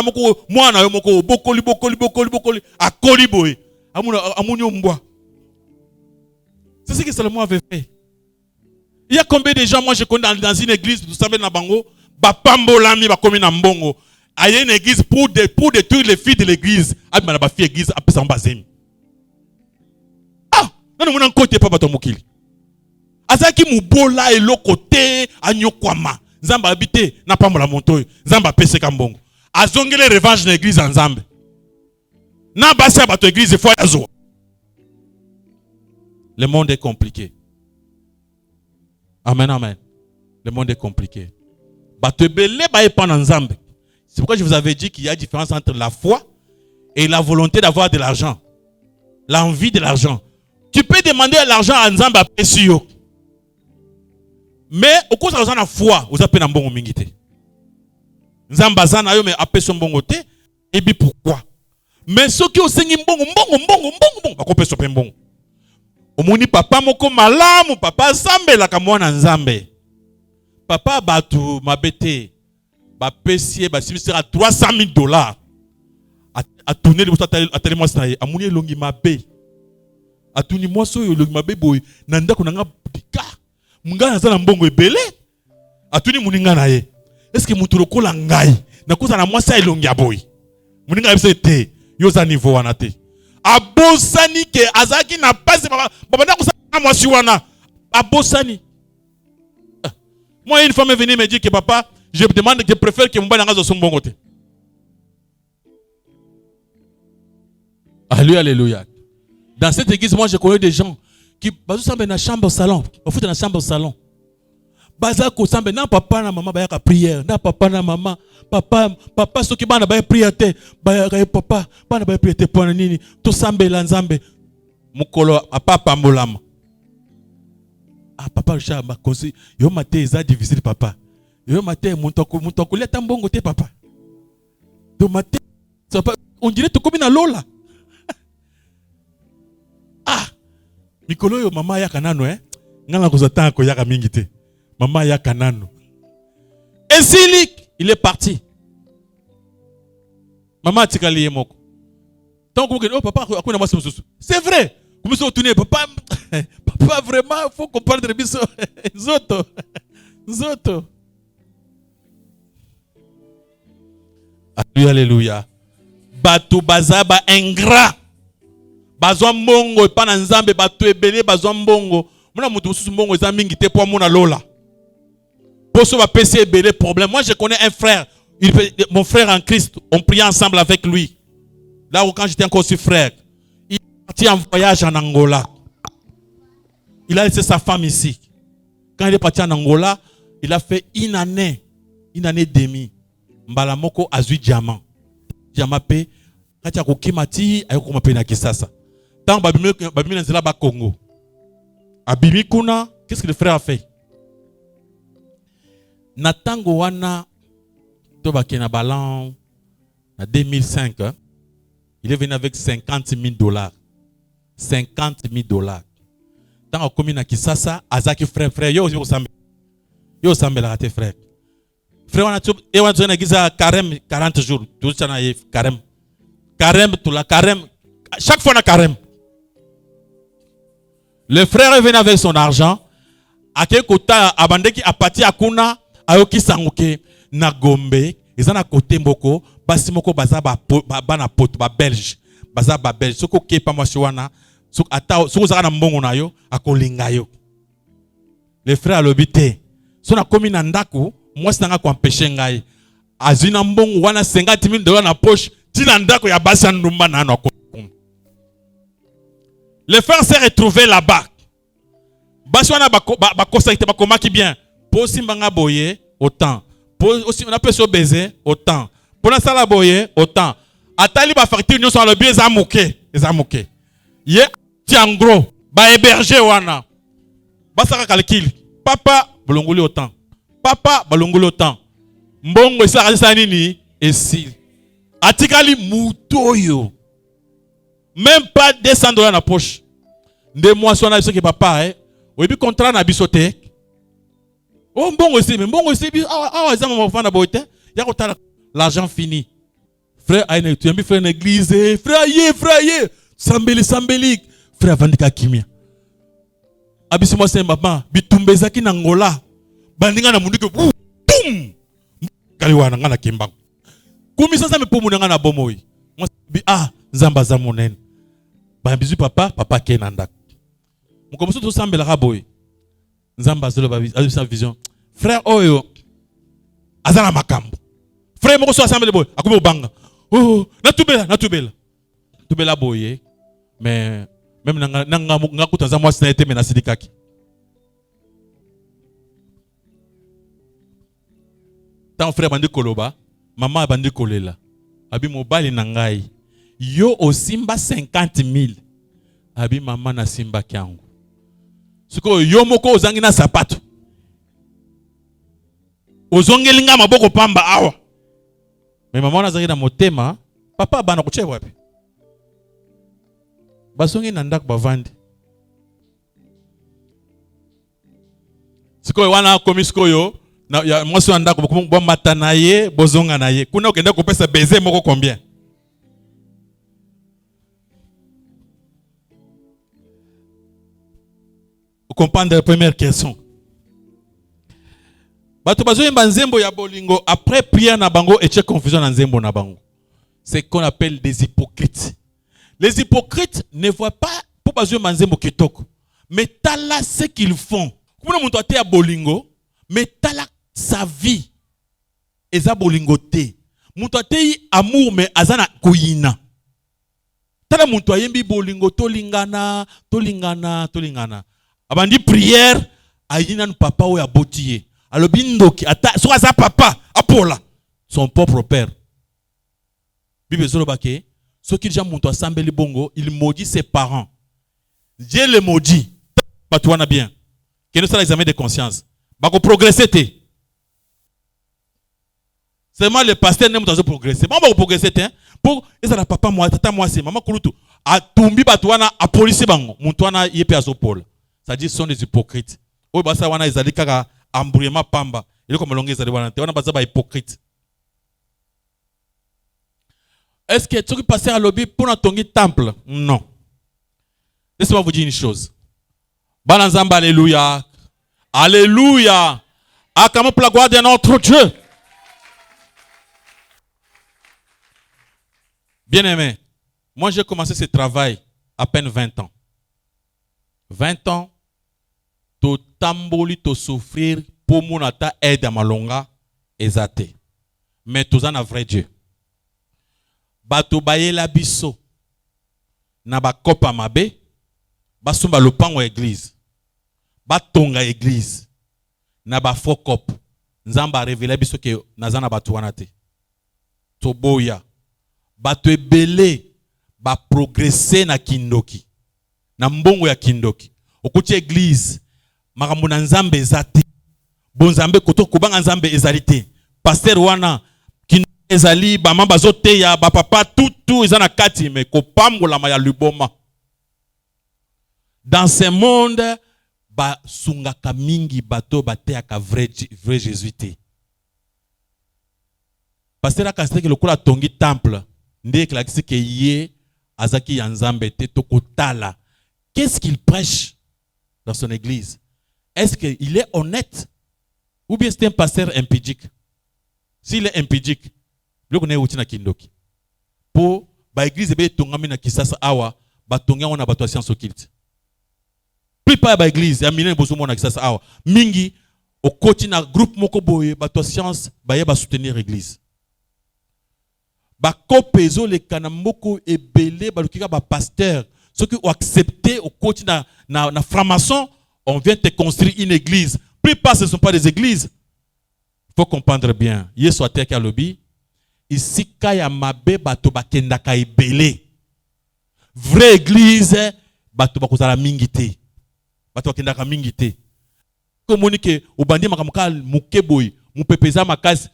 bokoli, a koliboy. C'est ce que Salomon avait fait. Il y a combien de gens, moi je connais dans une église, vous savez, Nabango, Bapambolami, Bakomi Nambongo. Il y a une église pour détruire les filles de l'église. Ah, non, non, côté pas ton mokili. Azaki mubola et le côté anyokwama. Zamba habité, n'a pas la montoy. Zamba pese kambongo. Azongele revanche dans l'église en Zambe. Na basa bato église fois yazo. Le monde est compliqué. Amen, amen. Le monde est compliqué. Bato belé ba epan en Zambe. C'est pourquoi je vous avais dit qu'il y a une différence entre la foi et la volonté d'avoir de l'argent. L'envie de l'argent. Tu peux demander l'argent à Nzamba à Pessio. Mais au cours de la foi, vous avez un bon mingité. Nzamba zana yo mais appelé son bon côté. Et puis pourquoi? Mais ceux qui ont signé bon, va couper son bon. Omoni papa moko malamu, papa zambe la kamwana nzambe. Papa batu mabete, ba pesier, ba sibisera $300,000. A tourner le télé moi ça amoni longi mabe. A tourner moi so longi mabe boy. Nanda kunanga dika. Mungana zana mbongo ebele. A tourner muninga na ye. Est-ce que mutu lokola ngai na koza na moi ça longi aboy. Muninga ebisete yoza niveau wana te. Abosani ke azaki na passe baba na kusana moi si wana. Abosani. Moi une femme est venue me dire que papa, je demande, je préfère que mon bana soit bon côté. Alléluia. Dans cette église, moi je connais des gens qui basent dans la chambre au salon, au foot dans la chambre au salon. Baza ko sambe na papa na maman ba ya prière, na papa na maman, papa so ki bana ba prière te, ba papa, bana ba prière te pour nini, to sambe la nzambe. Mukolo a papa mbolama. Ah papa Richard m'a conseillé, yo maté ça difficile papa. Yo maté muntoko leta mbongo te papa. Do maté on dirait to comme na lola. Ah mikolo yo mama ya kanano ngala kozata ko yaka mingi te. Mama ya kanano. Et Silik, il est parti. Maman tikali moko. Tant que oh papa akuna mwasi mususu. C'est vrai. Comme ça tourner papa papa vraiment faut comprendre biso zoto. Alléluia. Batu bazaba ingrat. Bazwa mbongo pa na nzambe batu ebele bazwa mbongo. Mona mutu mususu mbongo za mingi te po mona lola. Pour ce va PC ebele problème. Moi je connais un frère, mon frère en Christ, on priait ensemble avec lui. Là où quand j'étais encore sur frère, il est parti en voyage en Angola. Il a laissé sa femme ici. Quand il est parti en Angola, il a fait une année et demie. Mbalamoko azui diamant. Diamant pe kati ya kokimati ayoko mape na Kisasa. Tant babimi na zela ba Congo. Abimi kuna, qu'est-ce que le frère a fait? Natango wana tobaki na balan en 2005, il est venu avec $50,000. $50,000. Tant qu'on commis na Kisasa, azaki frère, yo sambe la raté frère. Frère wana tu e wana na giza carême 40 jours, tout ça na carême. Carême tout la carême. Chaque fois na carême. Le frère est venu avec son argent. Ake kota abandeki apati akuna ayoki sanguke na Gombe, ezana côté mboko, basi moko baza ba na poto ba belge, baza ba belge. Soko ke pa mwasi wana, soko zaka na mbongo na yo, akolinga yo. Le frère alobite, so na komi na ndako, mwasi nanga ko empêcher ngai. Azina mbongo wana $50,000 na poche, tina ndako ya basi ndumba na no. Le frère s'est retrouvé là-bas. Basi wana ba consacré ba komaki bien. Po simbanga boye autant. Po aussi on appelle ça baiser autant. Pour la sala boye autant. Atali ba facture nous sur le bien ezamuke. Ye ti en gros ba héberger wana. Basaka calcul. Papa bolongoli autant. Papa bolongoli autant. Mbongo ça nini esi. Atikali mutoyo. Même pas $200 dans la poche. De mois soit na biso que papa oui bi contrat na biso te. Oh mbongo esi ah za mama fana boite. Ya ko tala l'argent fini. Frère aïe tu ambi frère l'église, frère yé. Sambeli. Frère vandika kimia. Abiso moi c'est maman bitumbezaki na ngola. Bandinga na munduke boum. Kaliwana ngana kimba. Kumi sasa mepomu nga na bomoi. Moi nzamba za monene. Ba bizu papa kenanda. Mon comme ça tout sambela boy. Nzamba zelo ba sa vision. Frère oyo azala makambo. Frère moko so assemble boy akubo banga. Oh natubela. Tubela boye. Mais même nanga kutanza moi sina été menacé dikaki. Tant frère bandi koloba, maman bandi kolela. Abi mobile nangai. Yo osimba 50,000. Abi maman na simba kyangu. Siko yo moko ozangi na sapato. Ozongelinga maboko pamba awa. Mais maman na zangi na motema, papa bana kuche wapi? Basongi na ndak bavandi. Siko wana komi siko yo na ya mwasi na ndak bo matana ye, bozonga na ye. Kuna okenda kopesa baiser moko combien? Comprendre la première question. Bato bazo yemba nzembo ya bolingo après prière na bango et confusion na nzembo na bango. C'est qu'on appelle des hypocrites. Les hypocrites ne voient pas pour bazo yemba nzembo kitoko. Mais tala ce qu'ils font. Comment mon toate ya bolingo, mais tala sa vie. Eza bolingo te. Mon toate amour mais azana koyina. Tala mon toate yembi bolingo tolingana. Abandi prière ayina papa ou ya botiye. Alors bindoki ata soit sa papa apola son propre père. Bible zolo bake ce qu'il ja monto asambeli bongo, il maudit ses parents. Dieu le maudit. Batouana bien. Que nous ça l'examen de conscience. Bako progresser te. Seulement le pasteur n'aime pas progresser. Maman progresser te pour ça la papa moi tata moi c'est maman kulutu a tumbi batouana a police bango. Montoana yepe azopol. Ça dit sont des hypocrites. Oyo basa wana ezali kaka embrouillement pamba. Il est comme longue ezali wana te wana basa ba hypocrite. Est-ce que tu peux passer à l'objet pour notre temple? Non. Laissez-moi vous dire une chose. Balanzamba, alléluia. Alléluia. Acclamons pour la gloire de notre Dieu. Bien-aimé, moi j'ai commencé ce travail à peine 20 ans. 20 ans, to tamboli, to souffrir, pour mon ata aide à malonga, ezate. Mais tous en a vrai Dieu. Bato baye la biso, na ba kopa mabe, basumba lopango église, batonga église, na ba fokop, nzamba révélé biso ke nazana batu wanate. To boya, bato ebele, ba progresser na kindoki. Na mbongo ya kindoki okuti église makambo na nzambe ezate bonzambe koto kubanga nzambe ezalite pasteur wana kindoki ezali ba mamba zote ya ba papa tout ezana kati me kopambola ma ya luboma. Dans ce monde ba sungaka mingi bato bateaka vrai jésuité. Pasteur akasite ke lokola tongi temple ndé klakisi ke ye azaki ya nzambe te tokotala. Qu'est-ce qu'il prêche dans son église? Est-ce qu'il est honnête? Ou bien c'est un pasteur impudique? S'il est impudique, il connaît où na kindoki. Pour ba église ebe tongami na kisasa awa, ba tonga on a ba science occulte. Plus pas ba église, ya minen bozo mona kisasa awa. Mingi au côté na groupe moko boye ba science ba ye ba soutenir église. Ba kopezo le kanamoko ebele ba lukika ba pasteur. Ceux qui ont accepté au côté na franc-maçon, on vient te construire une église. Plus pas, ce ne sont pas des églises. Il faut comprendre bien. Yesu ate ki alobi. Ici, kaya mabe bato bakendaka ebele. Vraie église, bato bakozala mingite. Bato bakendaka mingite. Comme que au bandi makamukal mukeboy, mupepeza makas,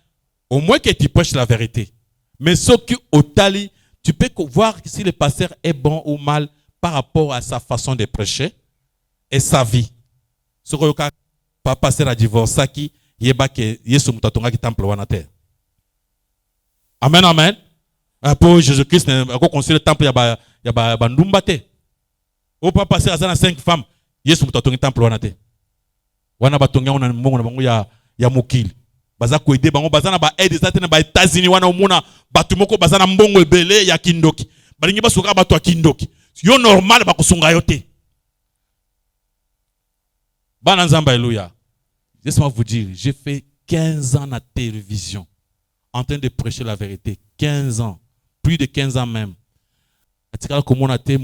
au moins que tu prêches la vérité. Mais ce qui au tali, tu peux voir si le pasteur est bon ou mal par rapport à sa façon de prêcher et sa vie. Ce que le pasteur a divorcé qui yeba que Yesu mutatonga ki temple wana terre. Amen, amen. Pour Jésus-Christ, on considère le temple ya ba ndumba te. Au pas passer à 5 femmes, Yesu mutatonga temple wana terre. Wana batonga wana mbongo na bango ya mokili. Baza ko aider bango baza na ba aide za te na ba États-Unis wana omona batu moko baza na mbongo ebele ya kindoki. Balingi basoka batu ya kindoki. Yo normal bakosunga yo te. Bana nzamba alléluia. Laisse-moi vous dire, j'ai fait 15 ans à télévision en train de prêcher la vérité. 15 ans. Plus de 15 ans même. Atikala komona te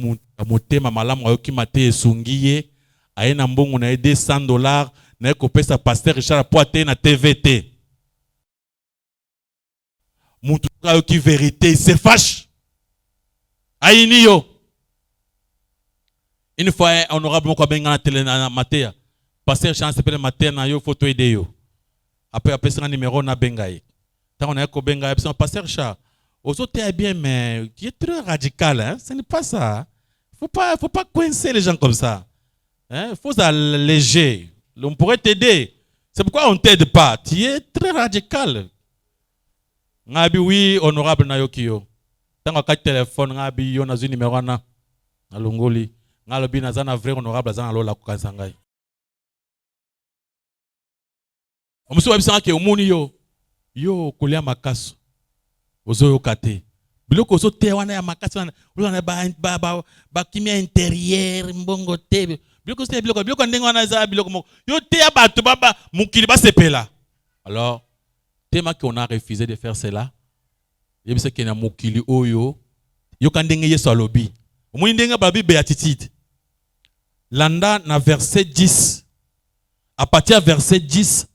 motema malamu ayoki mate esungiye ayena mbongo na $200 na ekopesa pasteur Richard Poité na TVT. Mutu ayoki vérité, il se fâche. Aini yo. Une fois honorable moko benga na télé na matea. Pasteur chance s'appelle mater na yo photo aider yo. Après un numéro na bengaye. Tant on a ko bengaye pasteur Charles. Aux autres est bien mais tu es très radical hein, ce n'est pas ça. Faut pas coincer les gens comme ça. Hein, faut alléger. On pourrait t'aider. C'est pourquoi on t'aide pas. Tu es très radical. Ngabi oui honorable na yo kiyo. Tant ka téléphone ngabi yo na numéro na alongoli. Ngalobi na zana vrai honorable zana lola ko kansangai. Omusi wabisanga ke omoni yo kolia makaso ozo yo kate biloko ozo te wana ya makaso wana ba kimia intérieur mbongo te biloko te biloko ndenge wana za biloko moko yo te ya bato baba mukili ba sepela. Alors tema que on a refusé de faire cela yebisa ke na mukili oyo yo kandenge Yesu alobi omoni ndenge ba béatitude landa na verset 10 à partir du verset 10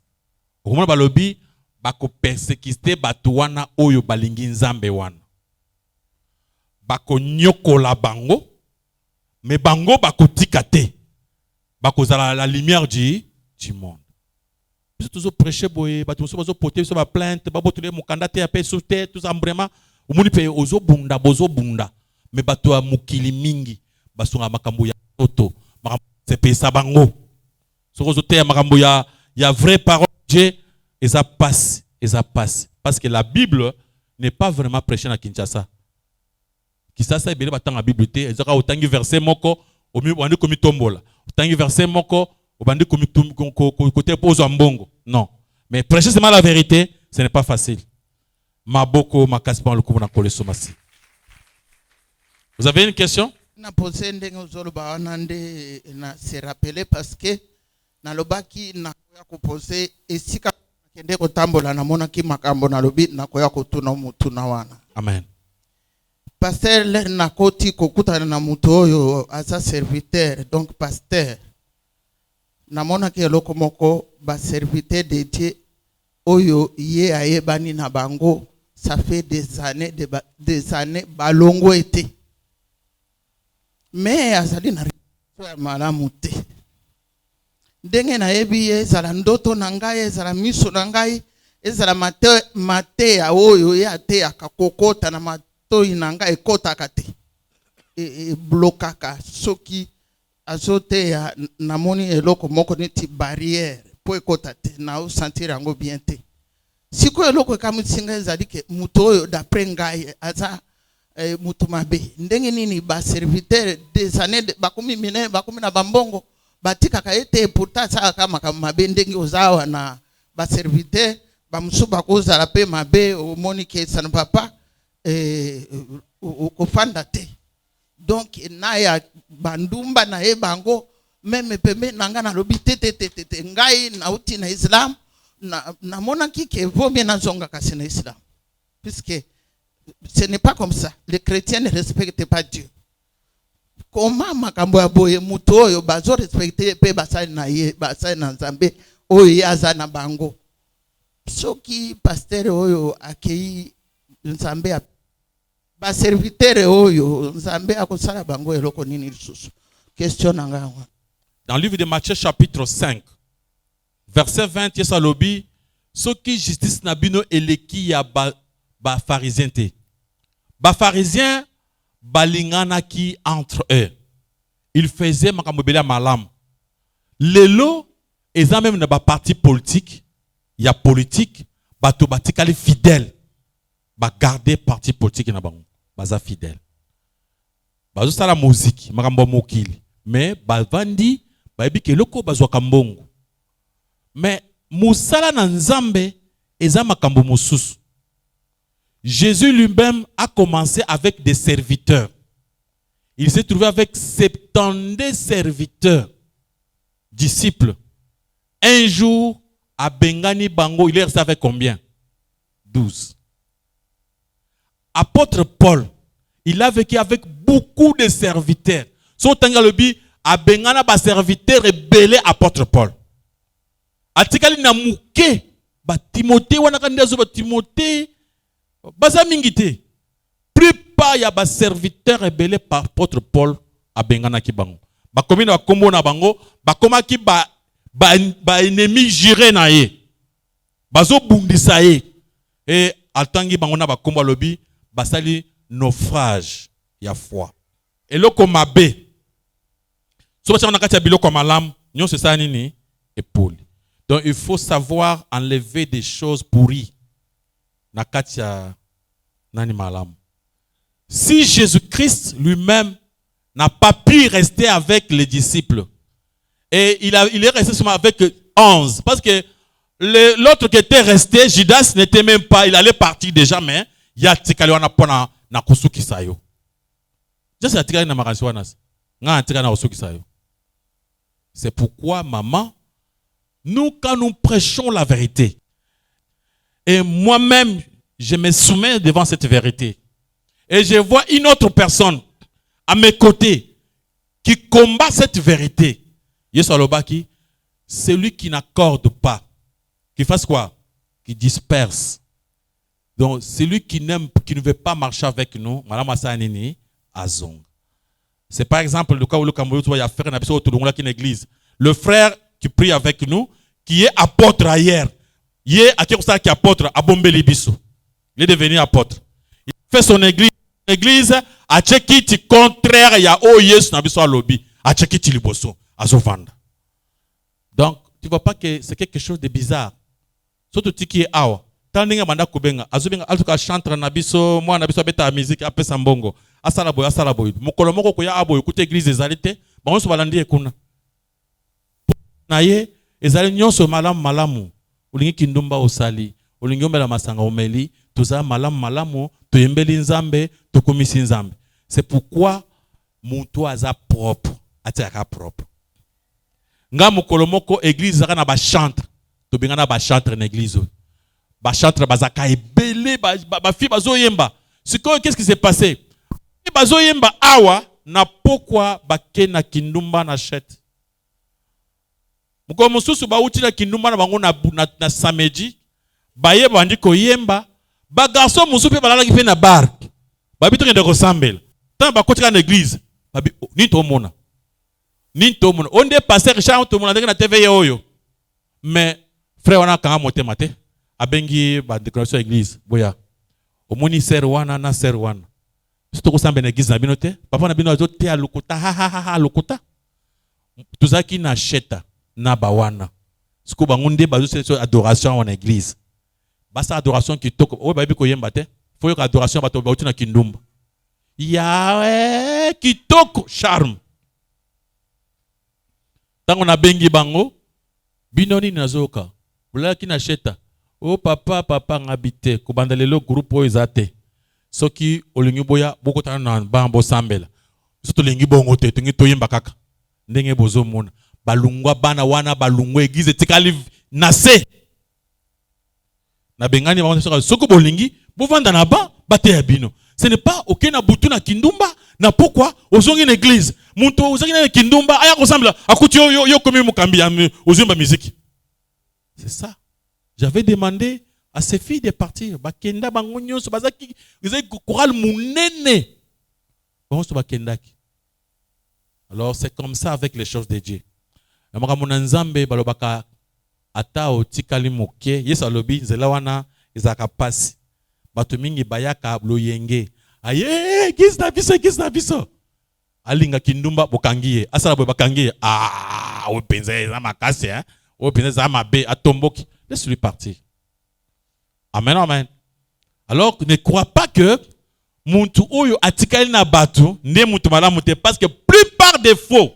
Okomona balobi bako persécuter batu wana oyo balingi nzambe wana. Bako nyokola bango mais bango bako tikate. Bako zala la lumière du monde. Biso toujours prêcher boye batu so bazo porter so ba plainte ba botule mukanda te ape souté tout ça vraiment omoni pe ozo bunda bozo bunda mais batu a mukili mingi basunga makambo ya toto makambo se pesa bango. So ozo te makambo ya vraie parole Dieu, et ça passe. Parce que la Bible n'est pas vraiment prêchée à Kinshasa. Kinshasa, il y a la Bible, il y a un verset moko, au milieu de komi tombola. Il y a un verset moko, au milieu de côté pose en bongo. Non. Mais prêcher seulement la vérité, ce n'est pas facile. Maboko, makaspan, le koumona kole somasi. Vous avez une question? Na posé ndenge zoloba anande na se rappeler parce que na lobaki na koya kopose esika kende kotambola na mona ki makambo na lobi na koya kotuna mutu na wana. Amen. Pasteur le na koti kokutana na mutu oyo asa serviteur donc pasteur na mona ki eloko moko ba serviteur de Dieu oyo ye ayebani na bango ça fait des années balongo été mais azali na malamu te. Ndenge na yebi ezala ndoto na ngai ezala miso na ngai ezala mate ya oyo ya te akakokota na matoi na ngai ekotaka te blokaka soki azote ya namoni eloko moko neti barrière po ekota te na sentir yango bien te siko eloko ekamutinga ezali ke muto oyo d'après ngai aza mutu mabe ndenge nini ba serviteur des années bakumi mine bakumi na bambongo batika kaete pourtant ça kama mabe ndenge ozawa na ba serviteur ba musuba kozala pe mabe o monique ça ne va pas ko fanda te donc na ya bandumba na e bango même pembe nanga na lobi te ngai na uti na Islam na mona ki ke vomie na zonga kasi na Islam puisque ce n'est pas comme ça. Les chrétiens ne respectent pas Dieu. Comment makambo ya boye mutu oyo bazo respecter pe basali na ye basali na Nzambe oyo yaza na bango. Soki pasteur oyo akei Nzambe ba serviteur oyo Nzambe akosala bango eloko nini lisusu. Question nanga. Dans le livre de Matthieu chapitre 5 verset 20 yesa lobi soki justice na bino eleki ya ba pharisien te. Ba pharisien balinganaki entre eux. Ils faisaient makambo bela malam. Lelo eza même na ba parti politique, ya politique, bato batikali fidèle. Ba garder parti politique na bango. Baza fidèle. Bazo sala musique, makambo mokili. Mais bavandi bayebi ke loko bazwa kambongo. Mais musala na Nzambe eza makambo mosusu. Jésus lui-même a commencé avec des serviteurs. Il s'est trouvé avec 70 serviteurs, disciples. Un jour, à Bengani Bango, il est resté avec combien? 12. Apôtre Paul, il a vécu avec beaucoup de serviteurs. Son tangalobi, à Bengana, ba serviteur et belé apôtre Paul. Atikali na muke, ba Timothée, wanakandazo ba Timothée, baza mingite. Plus pas ya ba serviteur rebelle par apôtre Paul a bengana ki bango. Ba komina ba kombo na bango, ba koma ki ba ennemi juré na ye. Bazo bundisa ye. Et atangi bango na ba kombo lobi, basali naufrage ya foi. Et loko mabe. So ba na kati ya biloko malam, nyon se sa nini épaule. Donc il faut savoir enlever des choses pourries. Na kati ya nani malam. Si Jésus-Christ lui-même n'a pas pu rester avec les disciples, et il est resté seulement avec 11, parce que l'autre qui était resté, Judas n'était même pas, il allait partir déjà, mais il y a tikali wana pona na kusuki sayo. Juste la tikali na makansi wana, nga tikali na kusuki sayo. C'est pourquoi, maman, nous quand nous prêchons la vérité, et moi-même, je me soumets devant cette vérité. Et je vois une autre personne à mes côtés qui combat cette vérité. Yesolobaki, celui qui n'accorde pas, qui fasse quoi? Qui disperse. Donc, celui qui n'aime, qui ne veut pas marcher avec nous, Madame Assanini, Azong. C'est par exemple le cas où le Cameroun, il y a frère une église. Le frère qui prie avec nous, qui est apôtre ailleurs. Il est qui apôtre à Bombeli Bissou. Il est devenu apôtre. Il fait son église à Tchekiti contraire ya o Yesu na biso lobby à Tchekiti liboso à Zovanda. Donc tu vois pas que c'est quelque chose de bizarre. Surtout tiki awa. Tandinga manda kubenga azubenga altuka chantre na biso moi na biso beta musique apesa mbongo. Asala boy. Mukolo moko ko ya abo écouter église ezalite. Ba onso balandi ekuna. Na ye ezali nyonso malamu. Ulingi kindumba osali. Ulingi ombela masanga omeli. Tuza malamu, tuyembeli nzambe, tukumisi nzambe. C'est pourquoi muntu aza propre, atiaka propre. Nga mukolo moko église zaka na ba chantre, to benga na ba chantre na église. Ba chantre bazaka ebele ba fi bazo yemba. Qu'est-ce qui s'est passé? Bazo yemba awa na pokwa bakena kindumba na chete. Mukolo mususu ba uti na kindumba na bango na samedi, baye bandi ko yemba. Ba garçon musupe balala ki fe na bar. Ba bitu ngende ko sambela. Tant ba kotika na église. Ba ni to mona. Onde passer Richard to mona na TV oyo. Mais frère wana kanga motema te. Abengi ba déclaration église. Boya. Omoni ser wana na ser wana. Sito ko sambela na église na bino te. Papa na bino azo te alukuta ha alukuta. Tuzaki na cheta na bawana. Siko bangunde bazo c'est adoration en église. Basa adoration qui toko o ba biko yemba te faut que adoration bato ba utina kindumba ya qui toko charme tango na bengi bango binoni nazoka bulaki na sheta o papa ngabite ko bandalelo groupe o ezate soki olingi boya bokota na bambo sambela soto lingi bongo te tungi toyemba kaka ndenge bozo mona balungwa bana wana balungwa église tikali nase na bengani ba soko bolingi bovanda na ba bate ya bino. Ce n'est pas aucun na butu na kindumba na pourquoi ozongi une église Muntu ozaki na kindumba aya kosambela akuti yo komi mukambi ozumba musique. C'est ça. J'avais demandé à ces filles de partir. Bakenda bango nyonso bazaki ezaki chorale munene. Bango so bakendaki. Alors c'est comme ça avec les choses de Dieu. Makambo na Nzambe balobaka ata otikali moke Yesu alobi nzela wana ezaka pasi. Bato mingi bayaka loyenge. Aye kis na biso. Alinga kindumba bokangiye. Asala boy bakangiye. Ah, o penza za makasi hein. O penza za mabe atomboki. Laisse-lui partir. Amen, amen. Alors ne crois pas que muntu oyo atikali na batu ne muntu malamu te parce que plupart des faux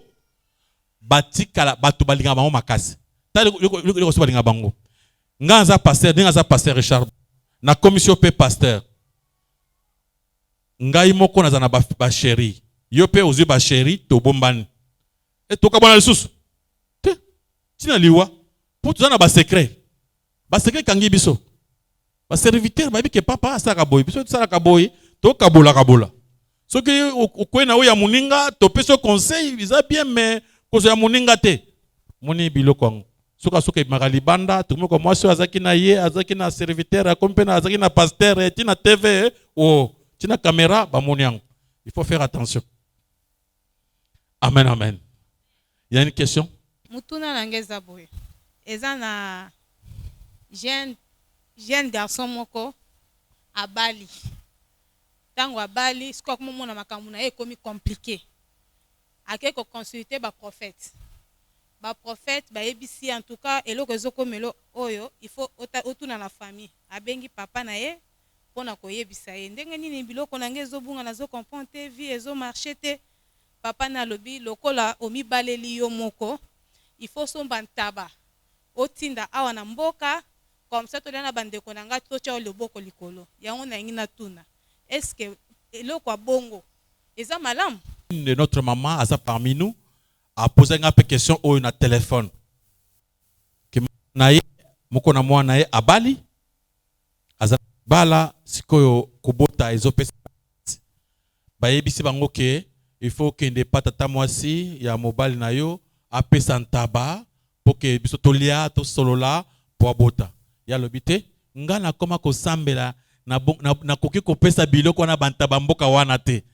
batikala batu balinga bango makasi. Ta le so balinga bango. Nganza pasteur Richard na commission pe pasteur. Ngai moko na zana ba chéri. Yo pe ozu ba chéri to bombani. Et to kabona lisusu. Te. Tina liwa. Pour tuzana ba secret. Ba secret kangi biso. Ba serviteur ba bi ke papa asaka boy. Biso tsaka boy to kabola. Soki okwena oya muninga to peso conseil biza bien mais kozo ya muninga te. Moni biloko ngo. Soka magalibanda tout mo ko mwasi azaki na ye azaki na serviteur akompe na azaki na pasteur tina TV oh tina caméra ba moniang. Il faut faire attention. Amen, amen. Il y a une question? Mutuna nangeza boy. Eza na jeune garçon moko à Bali. Tango à Bali, skok momo na makambo na ekomi compliqué. Akeko consulter ba prophète. Ba prophète ba ebisi en tout cas eloko ezokomelo oyo il faut otuna na famille. Abengi papa na ye pona koyebisa ye. Ndenge nini biloko na ngezo bunga na zo comprendre te vie ezo marcher te. Papa na lobi lokola omi baleli yo moko il faut somba ntaba otinda awa na mboka comme ça to na bandeko na nga to cha loboko likolo yango na ngina tuna est-ce que eloko bongo eza malam de notre maman asa parmi nous a posé une question au na téléphone que naye moko na mwana ye abali asa bala sikoyo kubota ezopesa bayebisi bango ke il faut que ne pas tata mwasi ya mobile na yo apesa ntaba pour que biso tolia to solola po abota ya lobite ngana koma ko sambela na koki ko pesa biloko na bantaba mboka wana te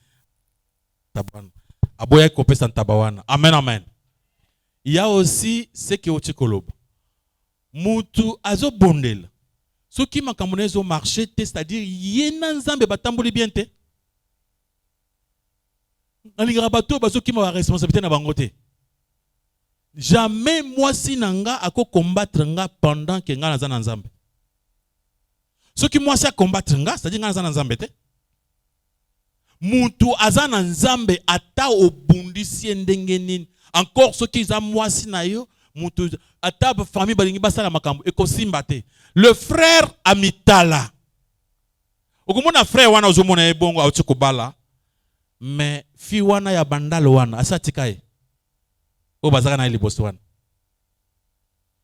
taban aboya ko pesa ntaba wana amen amen. Il y a aussi ce que otikoloba mutu azo bondela soki makambo na ezo marché te c'est-à-dire yena nzambe batamboli bien te. Responsabilité na bango te. Jamais moi si nanga ako combattre nga pendant que nga na za nzambe. Ce qui moi si a combattre nga, c'est-à-dire nga na za nzambe te. Muntu aza na nzambe ata obundisi ndenge nini. Encore ce qui za moi si na yo, muntu ata famille balingi basala makambo ekosimba te. Le frère Amitala. Okomona frère wana ozomona ebongo auti kobala. Mais fi wana ya bandalo wana asatika ye o bazaka na liboso wana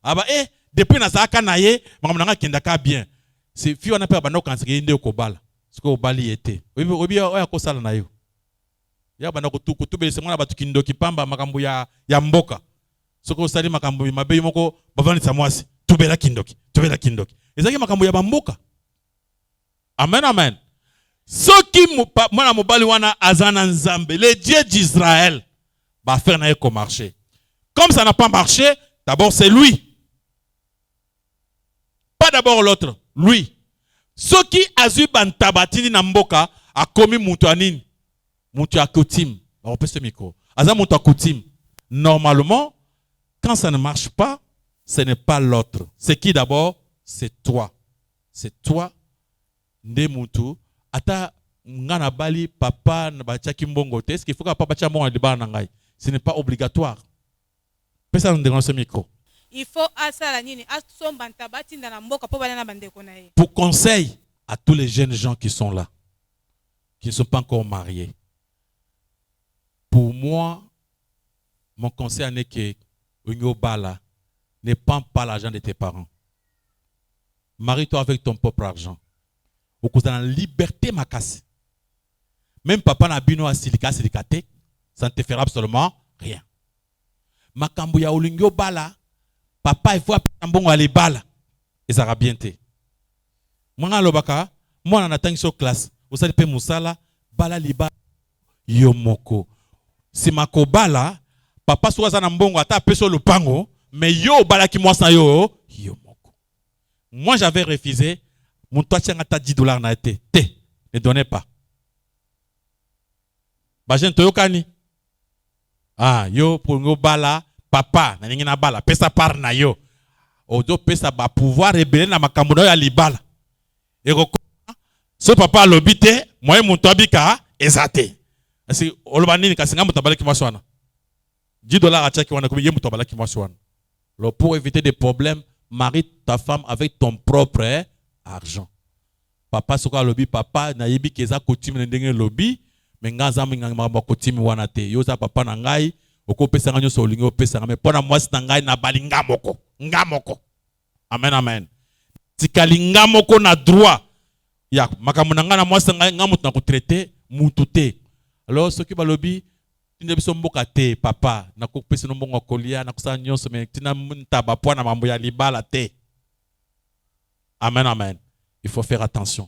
aba depuis na zaka na ye makambo nanga kendaka bien c'est fi wana pe bandako kansaka inde ko bala siko obali yete obi oya ko sala na yo ya bandako kutubele semona batu kindoki pamba makambo ya mboka siko sali makambo mabe moko bavani samwasi tubela kindoki ezaki makambo ya bamboka. Amen, amen. Ce qui m'a mobali wana azana nzambe, le Dieu d'Israël, va faire na eko marcher. Comme ça n'a pas marché, d'abord c'est lui. Pas d'abord l'autre, lui. Ce qui a eu bantabatini na mboka a commis mutuanine, mutu akotim. On peut ce micro. Aza mutu akotim. Normalement, quand ça ne marche pas, ce n'est pas l'autre. C'est qui d'abord? C'est toi. C'est toi, nde mutu. Ata ngana bali papa na bachaki mbongo te. Est-ce qu'il faut que papa bacha mbongo de na ngai? Ce n'est pas obligatoire. Personne ne ce micro. Il faut asala nini asomba ntabati na mboka po bana na bandeko na ye. Pour conseil à tous les jeunes gens qui sont là, qui ne sont pas encore mariés. Pour moi, mon conseil n'est que Unyo Bala, ne prends pas l'argent de tes parents. Marie-toi avec ton propre argent. Vous avez la liberté makasi. Même papa na bino a silikate, ça ne te fera absolument rien. Makambo ya olingyo bala, papa il faut appeler mbongo ali bala. Et ça va bien te. Moi lobaka, moi na tangi so classe, osali pe musala, bala liba yo moko. Si makobala, papa soa za na mbongo ata peso lupango, mais yo bala ki mwasa yo moko. Moi j'avais refusé, mon toit tient à $10 na été. Ne donnez pas. Bajen toyokani. Ah, yo pour ngo bala, papa, na ningina bala, pesa par na yo. Odo pesa ba pouvoir rebeller na makambo na ya libala. Et ce papa lobité, moi mon tobika ezate. Asi olobani ni kasinga mutabala ki maswana. $10 à chaki wana ko yemu tobala ki maswana. Alors pour éviter des problèmes, marie ta femme avec ton propre argent. Papa soka lobi papa na yebi keza kotimi ndenge lobi, mais ngaza ngamba kotimi wana te. Yo za papa na ngai okopesa nganyo so olingo pesa mais pona mwasi na ngai na balinga moko. Ngamoko. Amen, amen. Tikali ngamoko na droit. Ya makambo na nga na mwasi ngai ngamutu na ko traiter mutu te. Alors ce qui ba lobi tinde biso mboka te papa na ko pesa no mbongo kolia na kusa nyonso mais tina ntaba po na mambo ya libala te. Amen, amen. Il faut faire attention.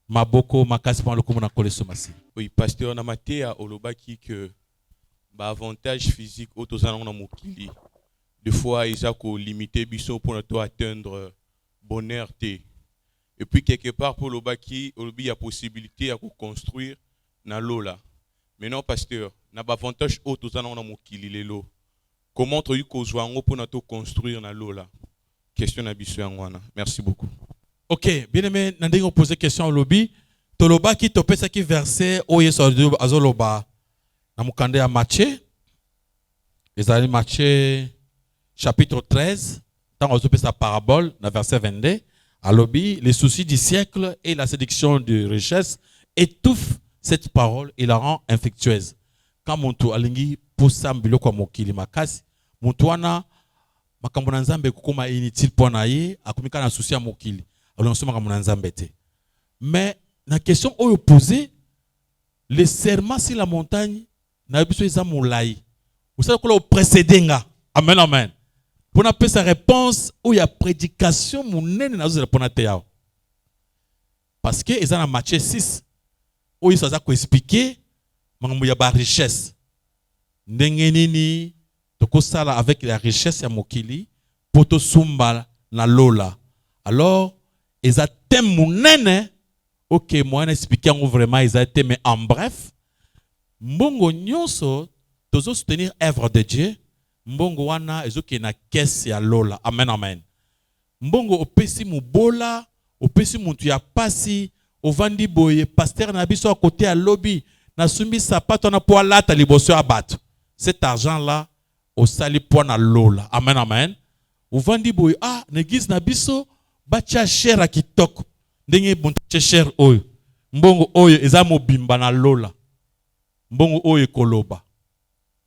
Maboko makasi pa lokumu na koleso masi. Oui, pasteur na matea olobaki que ba avantage physique autozana na mokili. Des fois, ils ont limité biso pour nous atteindre bonheur té. Et puis quelque part pour l'obaki, il y a possibilité à construire na lola. Maintenant pasteur, na ba avantage auto za na mokili lelo. Comment tu kozwa ngo pour nous construire na lola? Question na biso ngwana. Merci beaucoup. OK, bien aimé, nandingo on poser question au lobby. Toloba ki topesa ki verset o yeso azoloba. Na mukande ya Matthieu. Ezali Matthieu chapitre 13, tant on se sa parabole, dans verset 22, à l'obéi, les soucis du siècle et la séduction de richesse étouffent cette parole et la rend infectueuse. Quand mon tour alingi poussa mbilo kwa mokili makasi, mon toana makambo na nzambe kokoma inutile pona ye, akomika na souci ya mokili. Alors on se makambo na nzambe te. Mais la question oyo posée, les serments sur la montagne, na biso eza molai. Vous savez ko lo précédé nga. Amen, amen. Pour nous appeler sa réponse, où il y a prédication, parce que ils ont dans Matthieu 6, où ils sont expliqué, il y a la richesse. Ndengenini, tokosala avec la richesse ya mokili, poto sumba na lola. Alors, ils ont thème mounene, ok, moi, expliqué vraiment, ils ont thème, mais en bref, mbongo nyonso, tozo soutenir œuvre de Dieu, mbongo wana ezoki na kesi ya lola. Amen, amen. Mbongo opesi mubola, opesi mutu ya pasi, ovandi boye, pasteur na biso à côté à lobby, na sumbi sapato na po alata liboso ya bato. Cet argent là, au sali po na lola. Amen, amen. Ovandi boye, ah, n'église na biso, bacha cher a kitoko. Ndenge bonte cher oyo. Mbongo oyo eza mobimba na lola. Mbongo oyo koloba.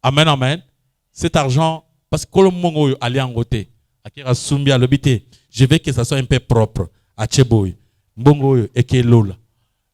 Amen, amen. Cet argent, parce que le monde allait en côté, je veux que ça soit un peu propre. À Tcheboy, Mbongo et que Lola.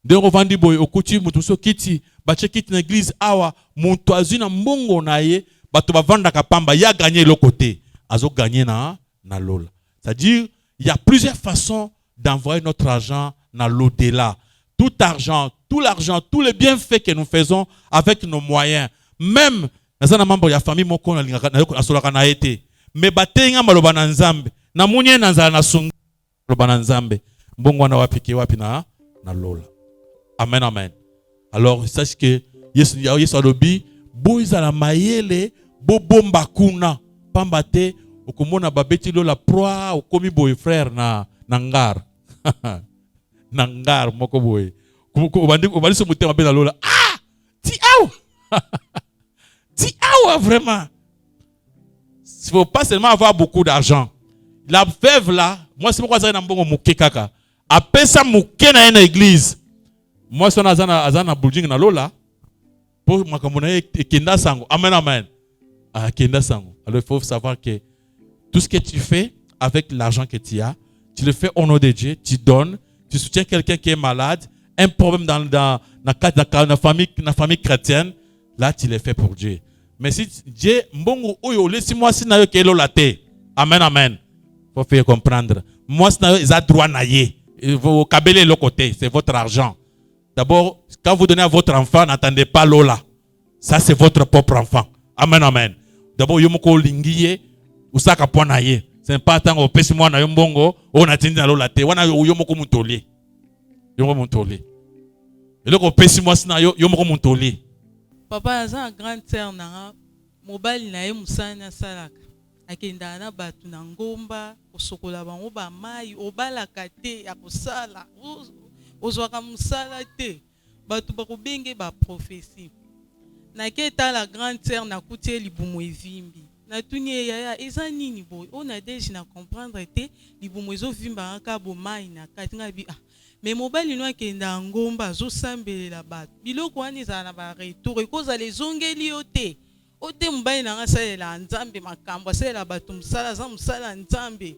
De revendre boy au coutume, mutuso kiti, bache kiti l'église awa, mon toisine mbongo naye, bato ba vanda kapamba, ya gagné le côté, azo gagné na Lola. C'est-à-dire, il y a plusieurs façons d'envoyer notre argent dans l'au-delà. Tout argent, tout l'argent, tous les bienfaits que nous faisons avec nos moyens, même nazana mambo ya famille moko na solaka na été mais batenga maloba na nzambe na munye na nzala na sunga maloba na nzambe mbongo na wapike wapi na lola. Amen, amen. Alors sache que yesu alobi boiza la mayele bobomba kuna pamba te okomona babeti lola proa okomi boy frère na ngar na ngar moko boy obandi so mutema bela lola ah ti au Ti ah vraiment. Il ne faut pas seulement avoir beaucoup d'argent. La veuve là, moi c'est pourquoi ça n'a pas mouké kaka. Après ça mouké na une église. Moi c'est azana building na lola. Pour ma commune kenda sango. Amen, amen. Ah kenda sango. Alors il faut savoir que tout ce que tu fais avec l'argent que tu as, tu le fais au nom de Dieu, tu donnes, tu soutiens quelqu'un qui est malade, un problème dans la famille chrétienne. là tu l'es fait pour Dieu. Mais si Dieu, mbongo oyo laisse-moi si na yo ke lo te. Amen, amen. Faut faire comprendre. Moi si na yo ils droit na ye. Vous cabelez le côté, c'est votre argent. D'abord, quand vous donnez à votre enfant, n'attendez pas Lola. Ça c'est votre propre enfant. Amen, amen. D'abord, yomoko lingiye, usaka pona ye. C'est pas tant au pesi moi na yombongo, on a tindi na Lola te. Wana yomoko muntoli. Yomoko muntoli. Et le pesi moi si na yomoko muntoli. Papa aza grande sœur na mobali na ye musana salaka. Akenda na batu na ngomba kosokola bango ba mai obalaka te ya kosala ozwaka musala te batu bakobenge ba prophétie na keta la grande sœur na kutie libumu evimbi na tuni yaya eza nini boy ona deje na comprendre te libumu ezovimba ka bo mai na katinga bi mais mobali no akenda ngomba zo sambelela batu biloko wana ezala na ba retour ekozala ezongeli yo te ote mobali na nga salela nzambe makambo asalela bato mosala aza mosala nzambe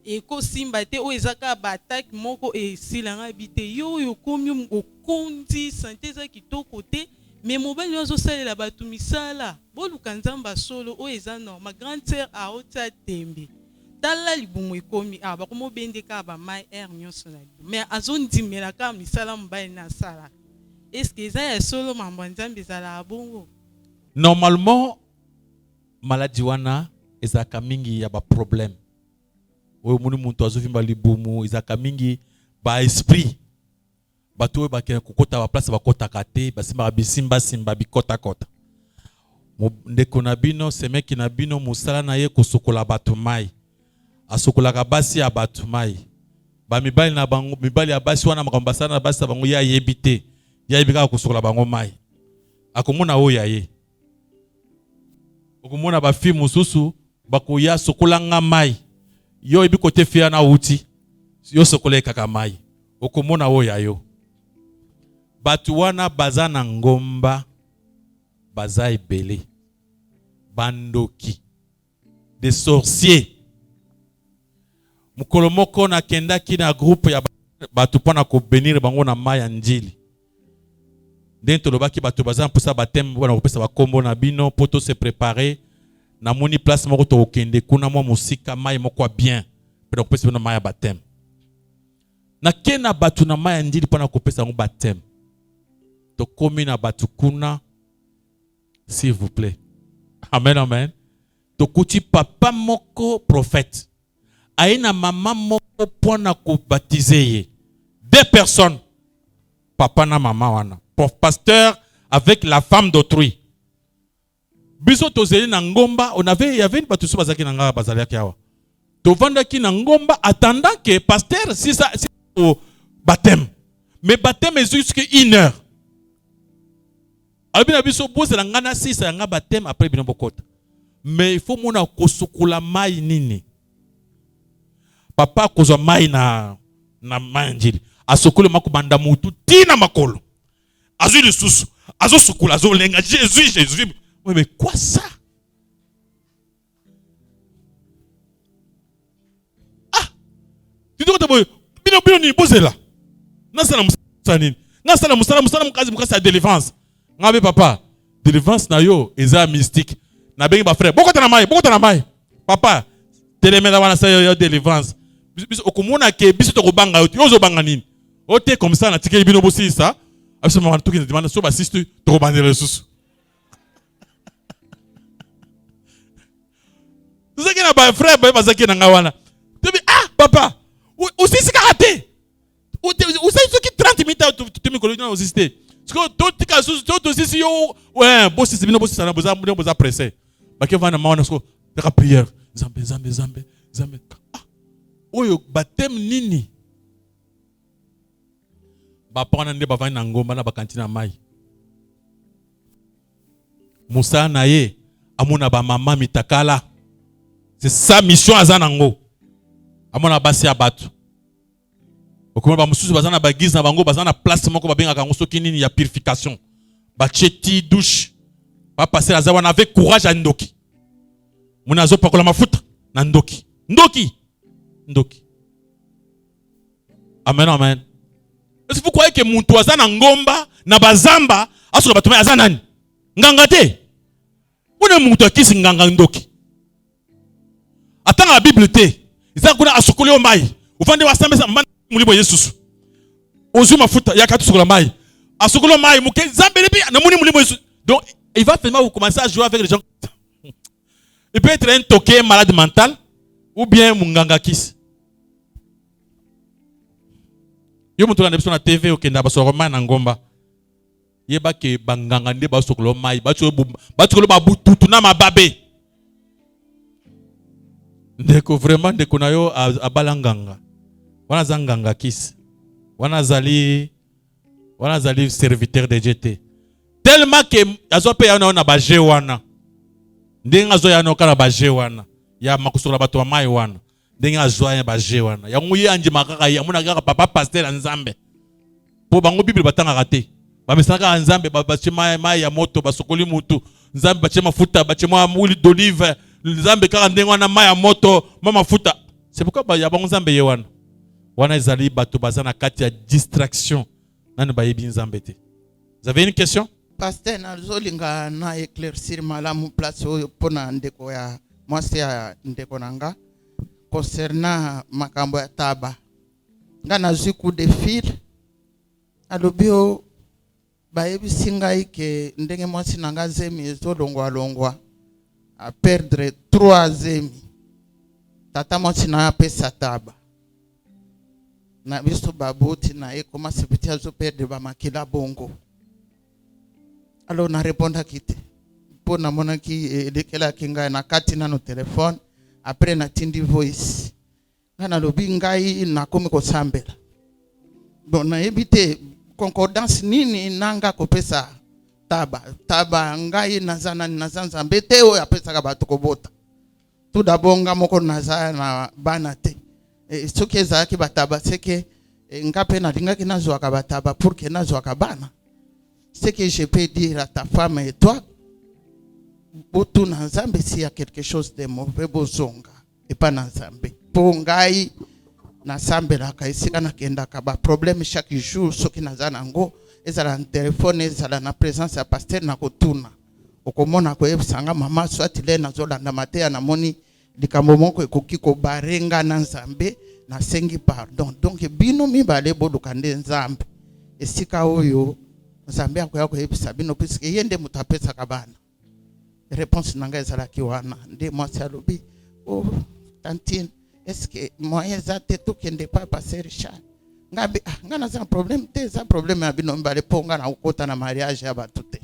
ekosimba te oyo ezaka baatake moko esilanga bi te yo oyo okomi okondi sante eza kitoko te mais mobali no azosalela bato misala boluka nzambe solo oyo eza normal grande sœur aotia tembe tala libumu ekomi bakomi obendeka bamai aire nyonso na libumu mais azondimelaka misala mobali na asala eske eza ya solo mambo ya nzambe ezala bongo. Normalement, maladie wana ezaka mingi ya ba problème. Oyo muni muntu azovimba libumu ezaka mingi ba esprit. Bato oyo bakena kokota ba place bakota kate basimba bisimba simba bikota kota. Ndeko na bino semeki na bino musala na ye kosokola bato mai. Asokolaka basi ya bato mai. Ba mibali na bango mibali ya basi wana makambasana na basi bango ya yebite. Ya yebika kosokola bango mai. Akomona oyo ya ye. Okumona ba fi mususu bakoya sokolanga mai yo ebi kote fia na uti yo sokole kaka mai okumona oya yo batu wana baza na ngomba baza ebele bandoki des sorciers mukolo moko na kendaki na groupe ya batu pona ko benir bango na mai ya njili dentro lobaki bato bazan pour ça baptême wana kopesa ba kombo na bino poto se préparer na moni place moko to okende kuna mwa musika mai moko bien pour kopesa na mai ya baptême na kena bato na mai ndili pona kopesa ngo baptême to komi na bato kuna s'il vous plaît amen amen to kuti papa moko prophète aina mama moko pona ko baptiser ye deux personnes papa na mama wana pasteur avec la femme d'autrui. Biso tozeli na ngomba, il y avait une batuso bazaki na nga bazaliaki awa. Tovandaki na ngomba attendant que pasteur si ça au baptême. Mais baptême est jusqu'à 1 heure. Albina biso pose la ngana si ça nga baptême après bino bokota. Mais il faut mona kosukula mai nini. Papa kozwa mai na mai njili. Asokule makubanda mutu tina makolo. Azu de sous, azu sukula, azu lenga, Jésus. Oui, mais quoi ça? Ah! Tu dois te dire, bino ni pose là. Nasala musanini. Nasala musala mukasa délivrance. Ngabe papa, délivrance na yo eza mystique. Na bengi ba frère, bokota na mai. Papa, telemela wana sa yo délivrance. Biso okomona ke biso to kobanga yo, yo zo banga nini? Ote comme ça na tikeli bino bosi ça. Absolument tout qui nous demande sur bassiste trop banner les sous. Tout ça qui n'a pas frère parce que n'a wana. Tu dis papa, où c'est karaté? Où c'est ce qui 30 minutes tu me connais dans exister. Parce que tout cas tout aussi yo ouais, boss c'est bien boss ça n'a besoin pressé. Ba ke vana mawana so la prière. Zambe. Oyo baptême nini? Bapana nde bavani na ngomba na bakantina mai. Musa na ye amona ba mama mitakala. C'est sa mission azanango. Amona basi abatu. Okoma ba mususu bazana bagize na bango bazana place moko babenga kango soki nini ya purification. Ba cheti douche. Ba passer la zawana avec courage à ndoki. Muna zo pakola mafuta na ndoki. Ndoki. Amen. Est-ce que vous croyez que Moutou Azana Ngomba, Nabazamba, Asura Batoume Azanani? nganga te. Una mutu akisi nganga ndoki. Atanga la Bible te. Isa kuna asukuli o mai. Ufande wasambe sa mbana mulibo Yesusu. Ozu mafuta yakatu sukula mai. Asukuli o mai muke zambelebi na muni mulibo Yesusu. Donc il va finalement vous commencer à jouer avec les gens. Il peut être un toqué malade mental ou bien munganga kis. Yo mutu na na TV okenda basoro na ngomba. Yeba ke banganga nde basukula o mai. Basukula babututu na mababe. Ndeko vraiment ndeko na yo abalanganga. Wana zanganga kis. Wana zali serviteur de GT. Tellement que azo pe yana na baje wana. Ndenga azo yana kana baje wana. Ya makusula bato wa mai wana. Ndenga azo yana baje wana. Ya nguye anje makaka ya muna kaka papa pasteur Nzambe. Po bango Bible batanga kate. Ba mesaka Nzambe bachema mai ya moto basokoli mutu. Nzambe bachema futa bachema huile d'olive. Nzambe kaka ndenga wana mai ya moto mama futa. C'est pourquoi ba ya bango Nzambe ye wana. Wana ezali bato bazana kati ya distraction. Nani ba yebi Nzambe te. Vous avez une question? Pasteur nazolinga na éclaircir malamu place oyo pona ndeko ya mwasi ya ndeko nanga concernant makambo ya taba. Nga nazwi coup de fil alobio bayebisi ngai ke ndenge mwasi nanga zemi ezolongwa a perdre 3 zemi. Tata mwasi na apesa taba. Na biso baboti na ekoma sepeti azo perdre ba makila bongo. Alors na répondre kite. Po na mona ki lekela kinga na kati na no téléphone après na tindi voice. Ngana lobi ngai na komi ko sambela. Bon na ebite concordance nini nanga ko pesa taba ngai nazana nazanza mbete o ya pesa ka bato ko bota. Tout d'abord nga moko nazana na bana te. Soki ezalaki bataba seke ngape na linga ki nazwa ka bataba pour que nazwa ka bana. Ce que je peux dire à ta femme et toi, Botu Nzambe, s'il y a quelque chose de mauvais, bozonga, et pas Nzambe. Pour ngai, Nzambe la kaisika na kenda kaba problème chaque jour, ce qui n'a zanango, ezala na téléphone, ezala na présence à pasteur na kotuna. Okomona ko ebsanga mama soit ile na zola na matea na moni likambo moko ekoki ko barenga na Nzambe na sengi pardon. Donc bino mibale bodukande Nzambe. Esika oyo Nzambe akoyako yebisa bino puisque yende mutapesa kabana. Réponse nanga ezalaki wana nde mwasi alobi oh tantine est-ce que moyen za te tokende pa passer Richard ngabe nga na za problème te za problème ya bino mbale ponga na ukota na mariage ya batu te.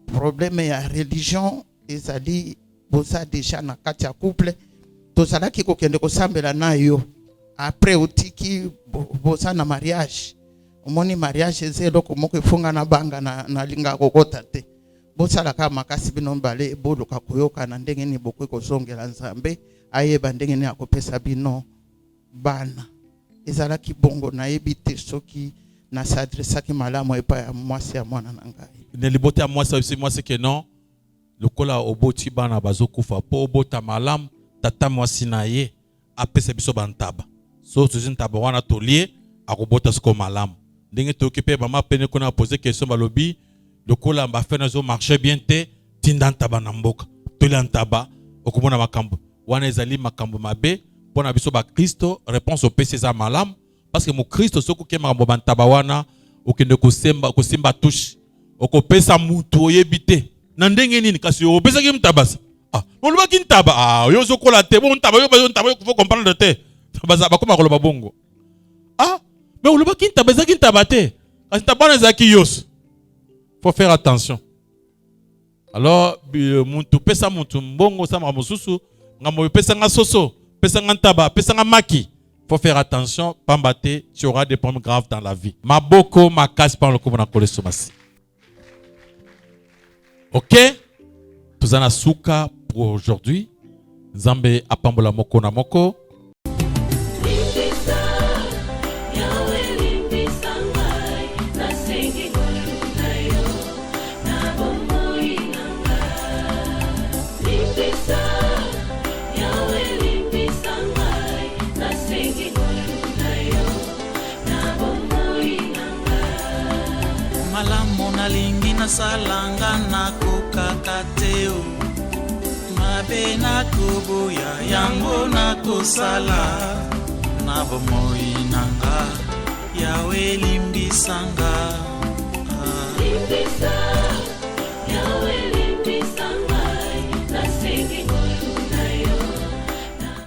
Problème ya religion ezali boza déjà na kati ya couple tozalaki kokende kosambela nayo après utiki boza na mariage. Omoni mariage zelo komoko ifunga na banga na linga kokota te. Bosala ka makasi bino mbale boluka koyoka na ndenge ni bokwe kozongela Nzambe ayeba ndenge ni akopesa bino bana. Ezala ki bongo na ebite soki na s'adressa ki malamu epa ya mwasi ya mwana na ngai. Ne libote ya mwasi aussi mwasi ke non. Lokola oboti bana bazokufa po obota malamu tata mwasi na ye apesa biso bantaba. So tuzin taba wana tolie akobota siko malamu. Ndenge te occupé maman pene kona poser question balobi lokola mba fena zo marché bien te tinda ntaba na mboka toli ntaba okomona makambo wana ezali makambo mabe pona biso ba Kristo réponse au PC za malamu parce que mo Kristo soko ke makambo bantaba wana okende kosimba touche okopesa mutu oyebite na ndenge nini kasi opesa ki mtabasa oloba ki ntaba yo zokola te bon ntaba yo faut comprendre te baza bakoma koloba bongo mais on le voit qui tabate. Faut faire attention. Alors, muntu pesa muntu mbongo sama mususu, ngamo pesa nga soso, pesa nga taba, pesa nga maki. Faut faire attention, pambate, tu auras des problèmes graves dans la vie. Maboko, ma casse par le coup na kole somasi. OK? Tuzana suka pour aujourd'hui. Nzambe apambola moko na moko. nasalanga nakokaka te o mabe nakoboya yango nakosala na bomoi nanga yawe limbisanga limbisa yawe